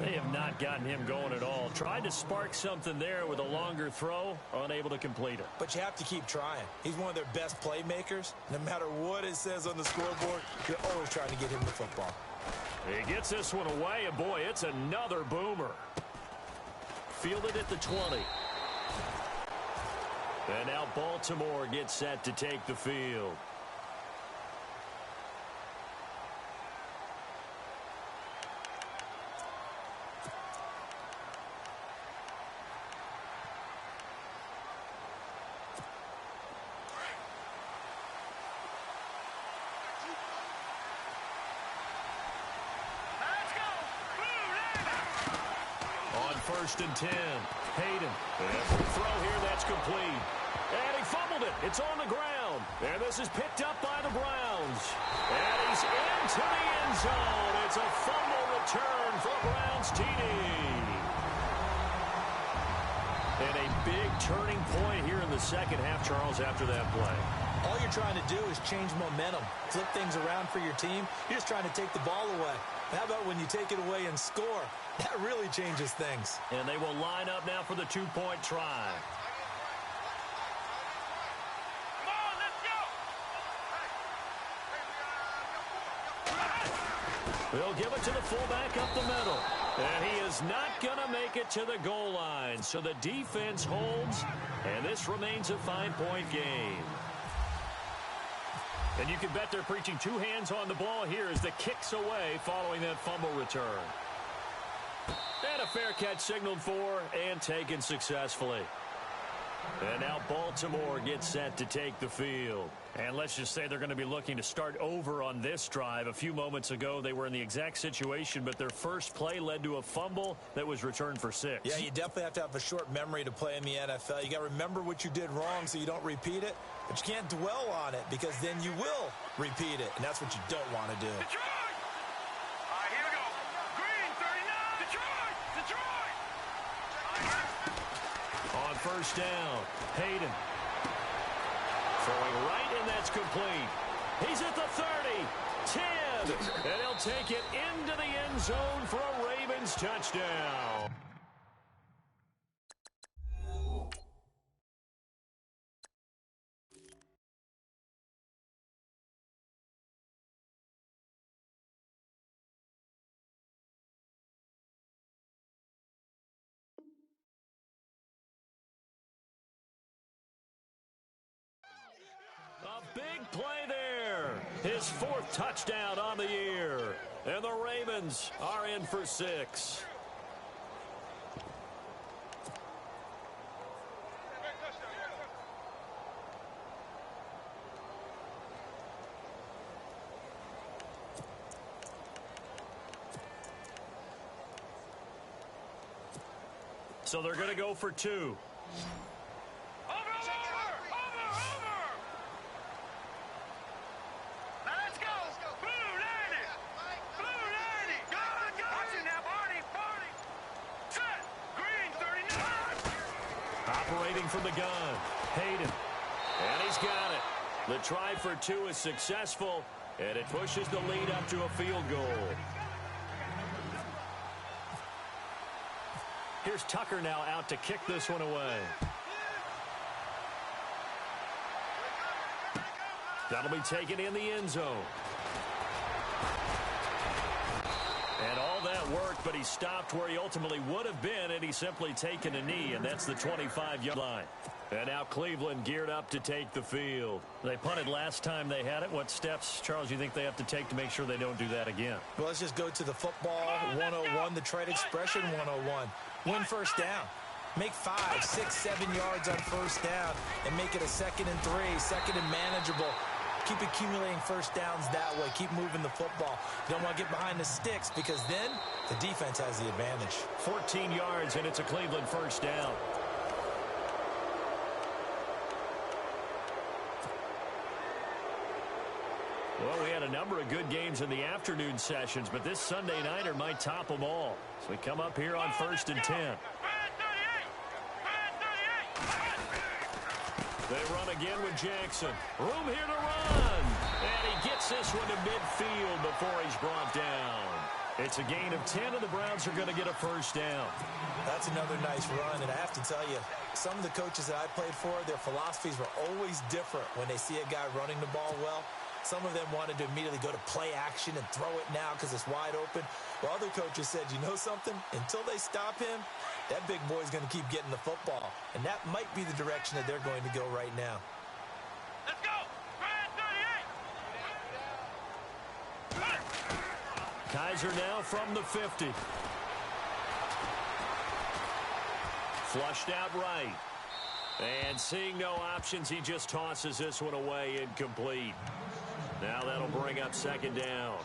They have not gotten him going at all. Tried to spark something there with a longer throw, unable to complete it. But you have to keep trying. He's one of their best playmakers. No matter what it says on the scoreboard, you're always trying to get him the football. He gets this one away, and boy, it's another boomer. Fielded at the 20. And now Baltimore gets set to take the field. First and 10. Hayden. Every throw here that's complete. And he fumbled it. It's on the ground. And this is picked up by the Browns. And he's into the end zone. It's a fumble return for a Browns TD. And a big turning point here in the second half, Charles, after that play. All you're trying to do is change momentum, flip things around for your team. You're just trying to take the ball away. How about when you take it away and score? That really changes things. And they will line up now for the two-point try. Come on, let's go. They'll give it to the fullback up the middle. And he is not going to make it to the goal line. So the defense holds, and this remains a 5-point game. And you can bet they're preaching two hands on the ball here as the kick's away following that fumble return. And a fair catch signaled for and taken successfully. And now Baltimore gets set to take the field. And let's just say they're going to be looking to start over on this drive. A few moments ago, they were in the exact situation, but their first play led to a fumble that was returned for 6. Yeah, you definitely have to have a short memory to play in the NFL. You got to remember what you did wrong so you don't repeat it, but you can't dwell on it because then you will repeat it, and that's what you don't want to do. Detroit! All right, here we go. Green, 39. Detroit! Detroit! On first down, Hayden. Throwing right, and that's complete. He's at the 30, 10, and he'll take it into the end zone for a Ravens touchdown. A big play there. His 4th touchdown on the year. And the Ravens are in for 6. So they're going to go for 2. Operating from the gun, Hayden. And he's got it. The try for 2 is successful, and it pushes the lead up to a field goal. Here's Tucker now out to kick this one away. That'll be taken in the end zone. And all that worked, but he stopped where he ultimately would have been, and he's simply taken a knee, and that's the 25-yard line. And now Cleveland geared up to take the field. They punted last time they had it. What steps, Charles, do you think they have to take to make sure they don't do that again? Well, let's just go to the football 101, the trade expression 101. Win first down. Make 5, 6, 7 yards on first down and make it a 2nd and 3, 2nd and manageable. Keep accumulating first downs that way. Keep moving the football. You don't want to get behind the sticks because then the defense has the advantage. 14 yards, and it's a Cleveland first down. Well, we had a number of good games in the afternoon sessions, but this Sunday nighter might top them all. So we come up here on first and 10. They run again with Jackson. Room here to run. And he gets this one to midfield before he's brought down. It's a gain of 10, and the Browns are going to get a first down. That's another nice run, and I have to tell you, some of the coaches that I played for, their philosophies were always different when they see a guy running the ball well. Some of them wanted to immediately go to play action and throw it now because it's wide open. While other coaches said, you know something? Until they stop him, that big boy's going to keep getting the football. And that might be the direction that they're going to go right now. Let's go! Brand 38! Kizer now from the 50. Flushed out right. And seeing no options, he just tosses this one away incomplete. Now that'll bring up second down.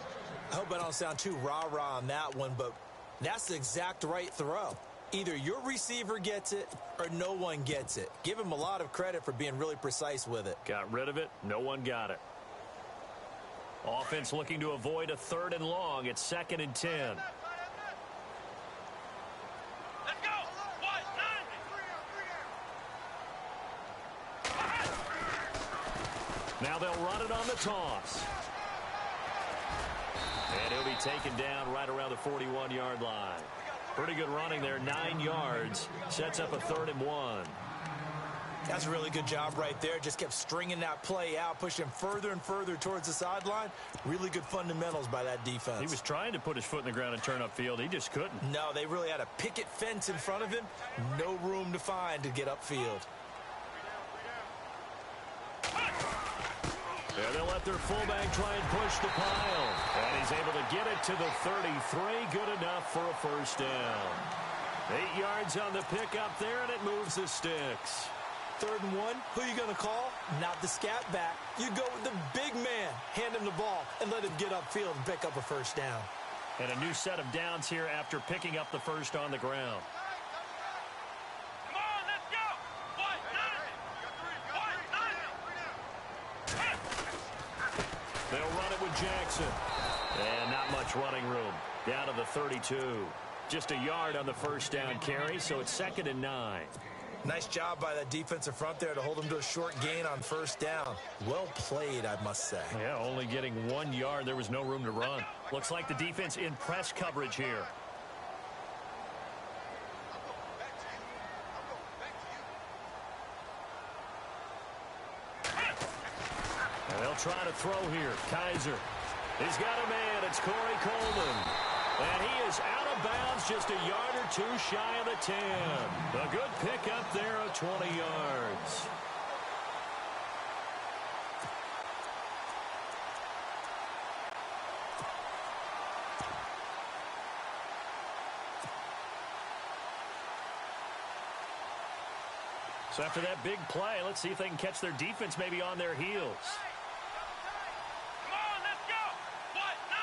I hope I don't sound too rah-rah on that one, but that's the exact right throw. Either your receiver gets it or no one gets it. Give him a lot of credit for being really precise with it. Got rid of it. No one got it. Offense looking to avoid a 3rd and long. It's 2nd and 10. Let's go! What? 9! Now they'll run it on the toss. And he'll be taken down right around the 41-yard line. Pretty good running there, 9 yards. Sets up a 3rd and 1. That's a really good job right there. Just kept stringing that play out, pushing further and further towards the sideline. Really good fundamentals by that defense. He was trying to put his foot in the ground and turn upfield. He just couldn't. No, they really had a picket fence in front of him. No room to find to get upfield. Yeah, they'll let their fullback try and push the pile. And he's able to get it to the 33. Good enough for a first down. 8 yards on the pickup there, and it moves the sticks. 3rd and 1, who are you going to call? Not the scat back. You go with the big man. Hand him the ball and let him get upfield and pick up a first down. And a new set of downs here after picking up the first on the ground. Come on, let's go! What? 9! They'll run it with Jackson. And not much running room. Down to the 32. Just a yard on the first down carry, so it's 2nd and 9. Nice job by that defensive front there to hold him to a short gain on first down. Well played, I must say. Yeah, only getting 1 yard. There was no room to run. Looks like the defense in press coverage here. And they'll try to throw here. Kizer. He's got a man. It's Corey Coleman. And he is out of bounds, just a yard or 2 shy of the 10. A good pickup there of 20 yards. So after that big play, let's see if they can catch their defense maybe on their heels. Come on, let's go! What? 9!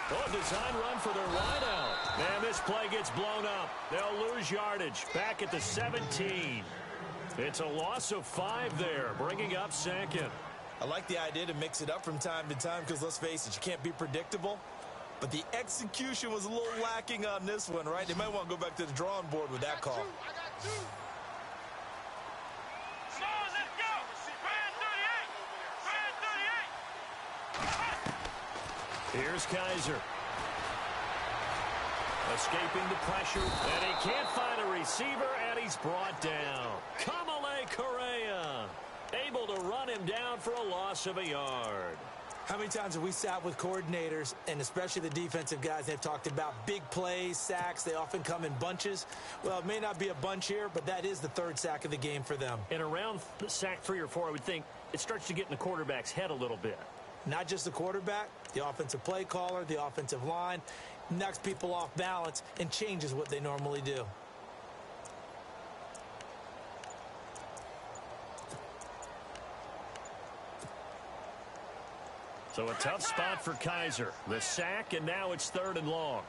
Oh, design run for their wideout. And this play gets blown up. They'll lose yardage back at the 17. It's a loss of 5 there, bringing up 2nd. I like the idea to mix it up from time to time because, let's face it, you can't be predictable. But the execution was a little lacking on this one, right? They might want to go back to the drawing board with that call. Come on, let's go! Brand 38! Here's Kizer. Escaping the pressure, and he can't find a receiver, and he's brought down. Kamale Correa, able to run him down for a loss of a yard. How many times have we sat with coordinators, and especially the defensive guys, they've talked about big plays, sacks. They often come in bunches. Well, it may not be a bunch here, but that is the 3rd sack of the game for them. And around sack 3 or 4, I would think it starts to get in the quarterback's head a little bit. Not just the quarterback, the offensive play caller, the offensive line, knocks people off balance and changes what they normally do. So a tough spot for Kizer. The sack, and now it's 3rd and long.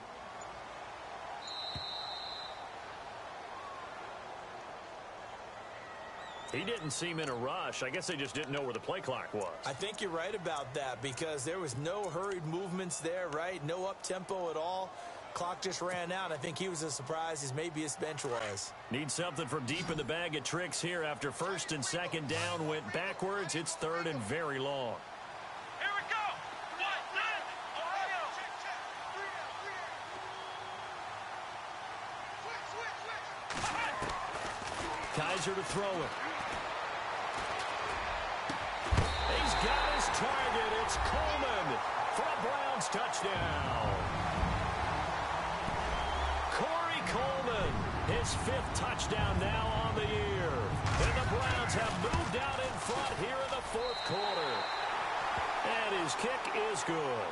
He didn't seem in a rush. I guess they just didn't know where the play clock was. I think you're right about that because there was no hurried movements there, right? No up-tempo at all. Clock just ran out. I think he was as surprised as maybe his bench was. Need something from deep in the bag of tricks here after 1st and 2nd down went backwards. It's 3rd and very long. Here we go! Kaiser to throw it. He's got his target. It's Coleman for a Browns touchdown. Corey Coleman, his 5th touchdown now on the year. And the Browns have moved out in front here in the 4th quarter. And his kick is good.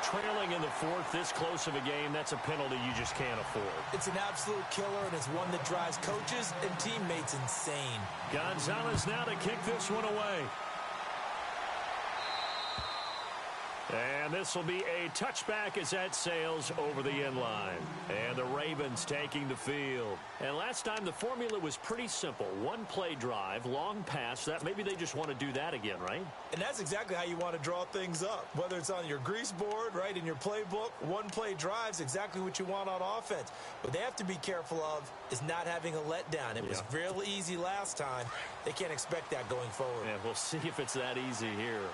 Trailing in the 4th, this close of a game, that's a penalty you just can't afford. It's an absolute killer, and it's one that drives coaches and teammates insane. Gonzalez now to kick this one away. And this will be a touchback as that sails over the end line. And the Ravens taking the field. And last time the formula was pretty simple. One play drive, long pass. That maybe they just want to do that again, right? And that's exactly how you want to draw things up. Whether it's on your grease board, right, in your playbook, one play drive's exactly what you want on offense. What they have to be careful of is not having a letdown. It was real easy last time. They can't expect that going forward. Yeah, we'll see if it's that easy here.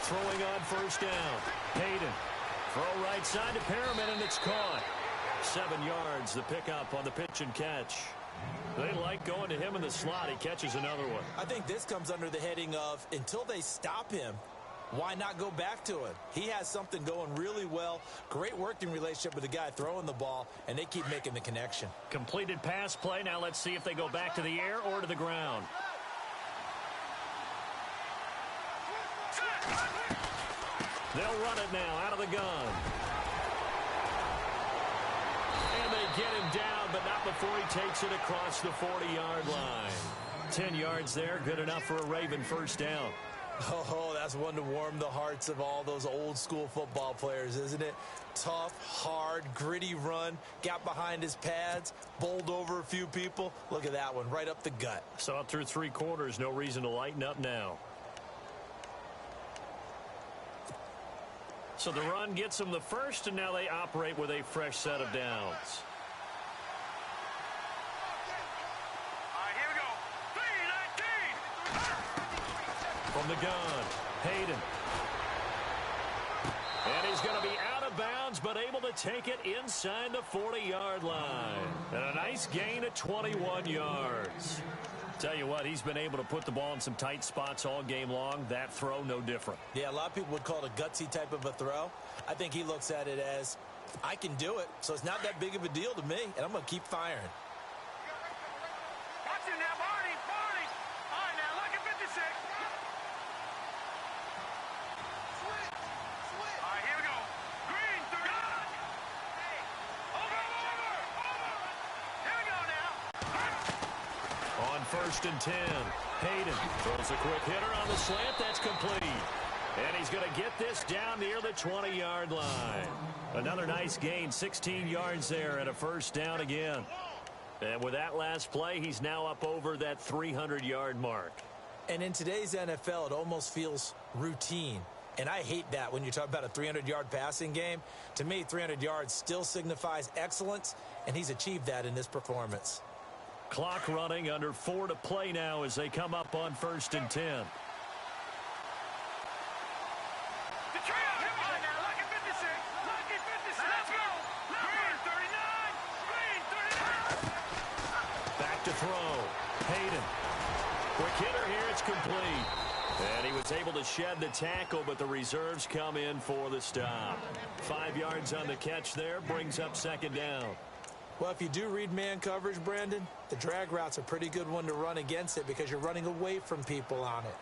Throwing on first down. Hayden. Throw right side to Perriman, and it's caught. 7 yards, the pickup on the pitch and catch. They like going to him in the slot. He catches another one. I think this comes under the heading of, until they stop him, why not go back to it? He has something going really well. Great working relationship with the guy throwing the ball, and they keep making the connection. Completed pass play. Now let's see if they go back to the air or to the ground. They'll run it now out of the gun. And they get him down, but not before he takes it across the 40-yard line. 10 yards there, good enough for a Raven first down. Oh, that's one to warm the hearts of all those old-school football players, isn't it? Tough, hard, gritty run, got behind his pads, bowled over a few people. Look at that one, right up the gut. Saw it through 3 quarters, no reason to lighten up now. So the run gets them the first, and now they operate with a fresh set of downs. Here we go. 3-19. From the gun, Hayden. And he's going to be out of bounds, but able to take it inside the 40-yard line. And a nice gain of 21 yards. Tell you what, he's been able to put the ball in some tight spots all game long. That throw, no different. Yeah, a lot of people would call it a gutsy type of a throw. I think he looks at it as, I can do it, so it's not that big of a deal to me, and I'm going to keep firing. Watch it now, Barney. Barney. All right, now, look at 56. All right, here we go. Green, 30. Over. Here we go now. On 1st and 10, Hayden throws a quick hitter on the slant. That's complete. And he's going to get this down near the 20-yard line. Another nice gain, 16 yards there, and a first down again. And with that last play, he's now up over that 300-yard mark. And in today's NFL, it almost feels routine. And I hate that when you talk about a 300-yard passing game. To me, 300 yards still signifies excellence, and he's achieved that in this performance. Clock running, under 4 to play now as they come up on 1st and 10. The trio. All right, now, look at 56. Look at 56. Let's go. Green, 39. Green, 39. Back to throw. Hayden. Quick hitter here. It's complete. And he was able to shed the tackle, but the reserves come in for the stop. 5 yards on the catch there. Brings up 2nd down. Well, if you do read man coverage, Brandon, the drag route's a pretty good one to run against it because you're running away from people on it.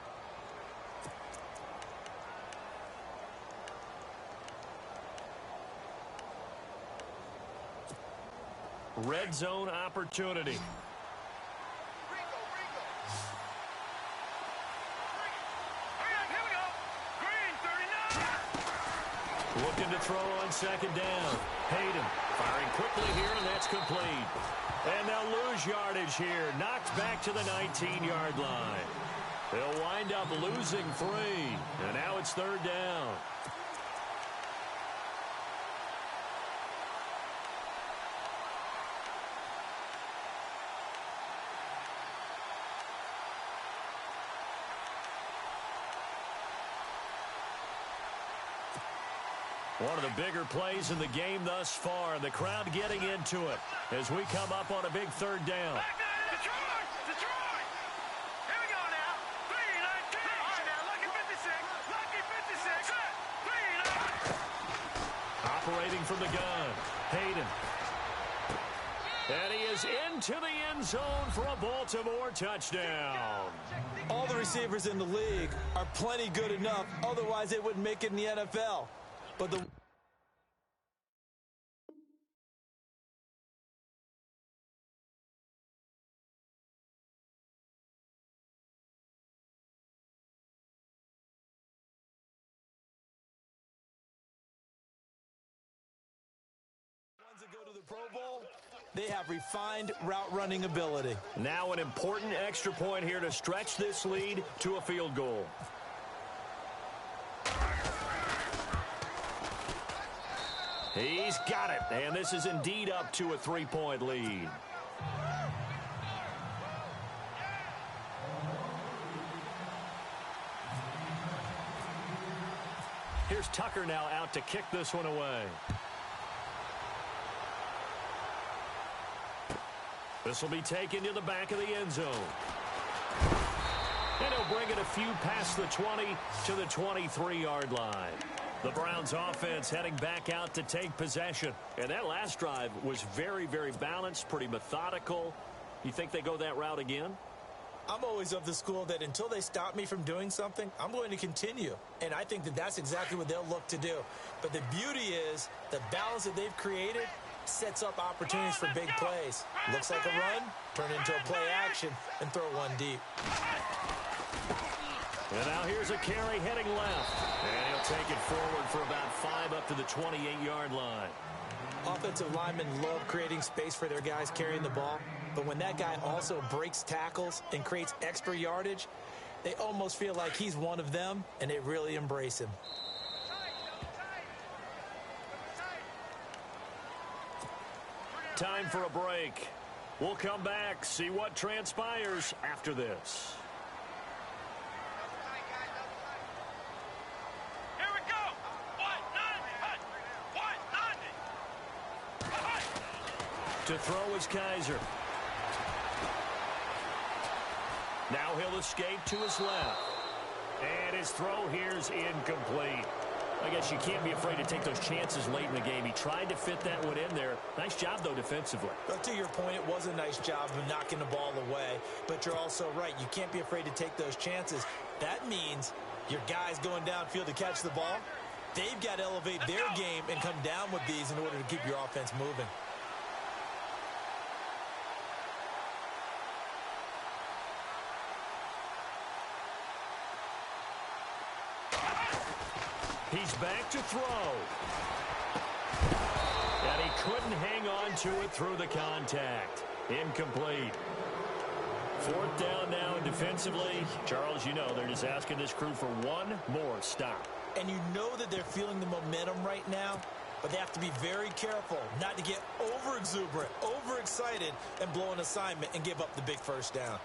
Red zone opportunity. Here we go. Green, 39. Looking to throw on 2nd down. Hayden firing quickly here, and that's complete. And they'll lose yardage here. Knocked back to the 19-yard line. They'll wind up losing 3. And now it's 3rd down. One of the bigger plays in the game thus far, and the crowd getting into it as we come up on a big third down. Detroit! Detroit! Here we go now. 3-19. All right, now, lucky 56. Lucky 56. Set. 3-9. Operating from the gun, Hayden. And he is into the end zone for a Baltimore touchdown. All the receivers in the league are plenty good enough, otherwise they wouldn't make it in the NFL. But the ones that go to the Pro Bowl, they have refined route running ability. Now an important extra point here to stretch this lead to a field goal. He's got it, and this is indeed up to a 3-point lead. Here's Tucker now out to kick this one away. This will be taken to the back of the end zone. And he'll bring it a few past the 20 to the 23-yard line. The Browns offense heading back out to take possession. And that last drive was very, very balanced, pretty methodical. You think they go that route again? I'm always of the school that until they stop me from doing something, I'm going to continue. And I think that that's exactly what they'll look to do. But the beauty is the balance that they've created sets up opportunities for big plays. Looks like a run, turn into a play action, and throw one deep. And now here's a carry heading left. And he'll take it forward for about 5 up to the 28-yard line. Offensive linemen love creating space for their guys carrying the ball. But when that guy also breaks tackles and creates extra yardage, they almost feel like he's one of them, and they really embrace him. Time for a break. We'll come back, see what transpires after this. Here we go. 1-9. To throw is Kaiser. Now he'll escape to his left. And his throw here's incomplete. I guess you can't be afraid to take those chances late in the game. He tried to fit that one in there. Nice job, though, defensively. But to your point, it was a nice job of knocking the ball away. But you're also right. You can't be afraid to take those chances. That means your guys going downfield to catch the ball, they've got to elevate their game and come down with these in order to keep your offense moving. He's back to throw. And he couldn't hang on to it through the contact. Incomplete. 4th down now, and defensively, Charles, you know, they're just asking this crew for one more stop. And you know that they're feeling the momentum right now, but they have to be very careful not to get over-exuberant, overexcited, and blow an assignment and give up the big first down.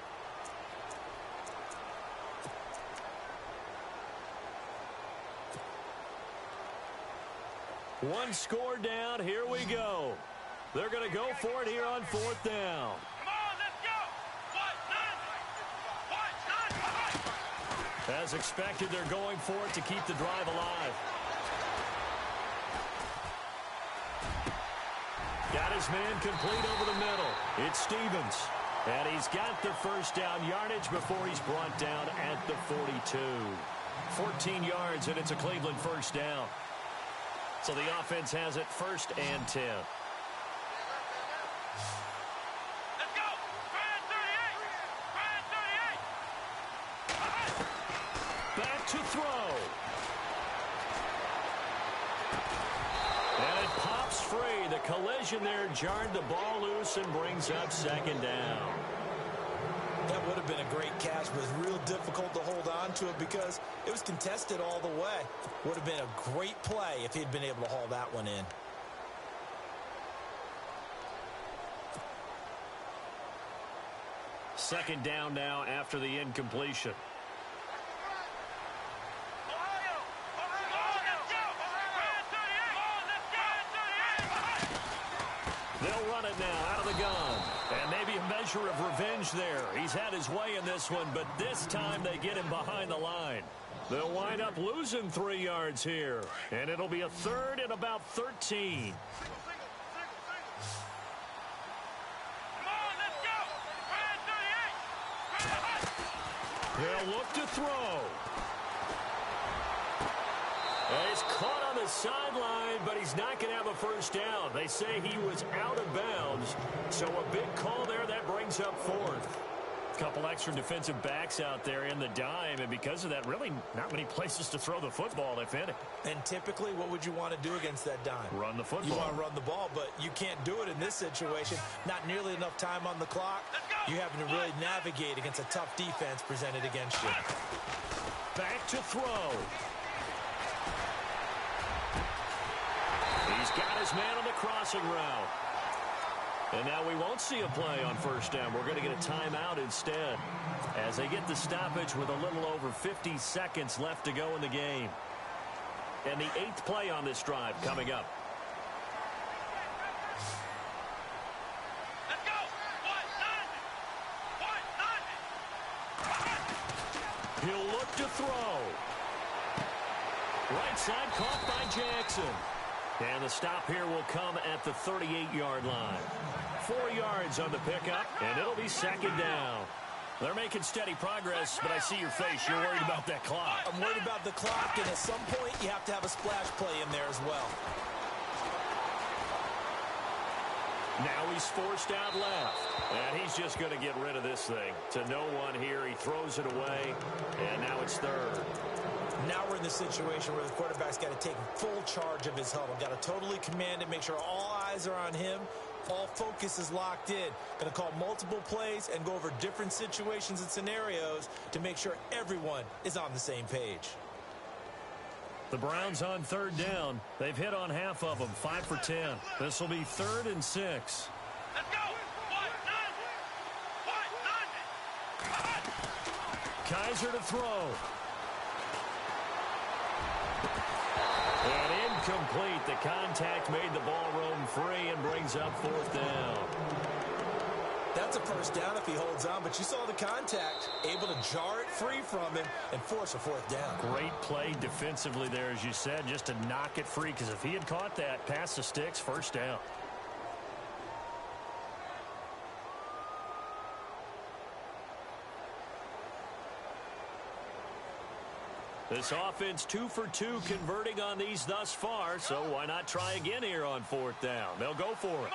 One score down. Here we go. They're going to go for it here on 4th down. Come on, let's go. 1-9. As expected, they're going for it to keep the drive alive. Got his man complete over the middle. It's Stevens. And he's got the first down yardage before he's brought down at the 42. 14 yards, and it's a Cleveland first down. So the offense has it 1st and 10. Let's go. Brand 38. Back to throw. And it pops free. The collision there jarred the ball loose and brings up 2nd down. That would have been a great catch, but it was real difficult to hold on to it because it was contested all the way. Would have been a great play if he'd been able to haul that one in. Second down now after the incompletion. Ohio. Let's go. Brand They'll run it now out of the gun. And maybe a measure of revenge there. He's had his way in this one, but this time they get him behind the line. They'll wind up losing 3 yards here. And it'll be a third and about 13. They'll look to throw. He's caught on the sideline, but he's not going to have a first down. They say he was out of bounds, so a big call there. That brings up fourth. A couple extra defensive backs out there in the dime, and because of that, really not many places to throw the football, if any. And typically, what would you want to do against that dime? Run the football. You want to run the ball, but you can't do it in this situation. Not nearly enough time on the clock. You having to really navigate against a tough defense presented against you. Back to throw. He's got his man on the crossing route. And now we won't see a play on first down. We're going to get a timeout instead as they get the stoppage with a little over 50 seconds left to go in the game. And the 8th play on this drive coming up. Let's go. He'll look to throw. Right side caught by Jackson. And the stop here will come at the 38-yard line. 4 yards on the pickup, and it'll be second down. They're making steady progress, but I see your face. You're worried about that clock. I'm worried about the clock, and at some point, you have to have a splash play in there as well. Now he's forced out left, and he's just going to get rid of this thing. To no one here, he throws it away, and now it's third. Now we're in the situation where the quarterback's got to take full charge of his huddle. Got to totally command it, make sure all eyes are on him. All focus is locked in. Going to call multiple plays and go over different situations and scenarios to make sure everyone is on the same page. The Browns on third down. They've hit on half of them, 5 for 10. This will be 3rd and 6. Let's go. Kaiser to throw. And incomplete. The contact made the ball roam free and brings up 4th down. That's a first down if he holds on, but you saw the contact, able to jar it free from him and force a 4th down. Great play defensively there, as you said, just to knock it free, because if he had caught that, past the sticks, first down. This offense 2 for 2 converting on these thus far, so why not try again here on 4th down? They'll go for it.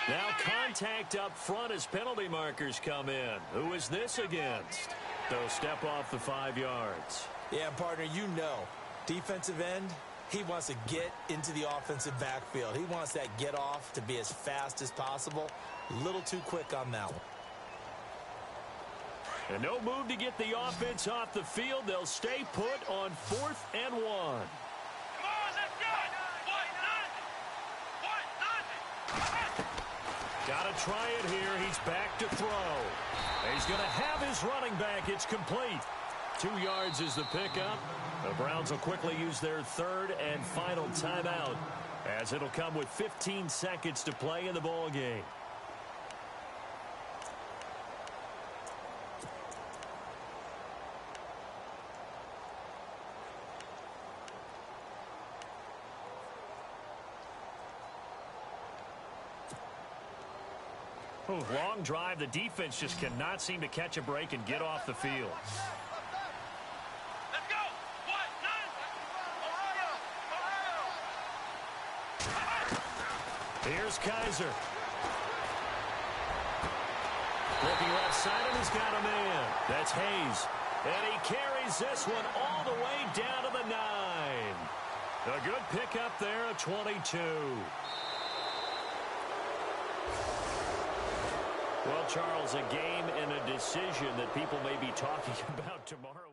Now contact up front as penalty markers come in. Who is this against? They'll step off the 5 yards. Yeah, partner, you know, defensive end, he wants to get into the offensive backfield. He wants that get off to be as fast as possible. A little too quick on that one. And no move to get the offense off the field. They'll stay put on 4th and 1. Got to try it here. He's back to throw. He's going to have his running back. It's complete. 2 yards is the pickup. The Browns will quickly use their 3rd and final timeout, as it'll come with 15 seconds to play in the ball game. Long drive. The defense just cannot seem to catch a break and get off the field. Let's go. Here's Kaiser. Looking left side, and he's got a man. That's Hayes. And he carries this one all the way down to the 9. A good pickup there, a 22. Well, Charles, a game and a decision that people may be talking about tomorrow.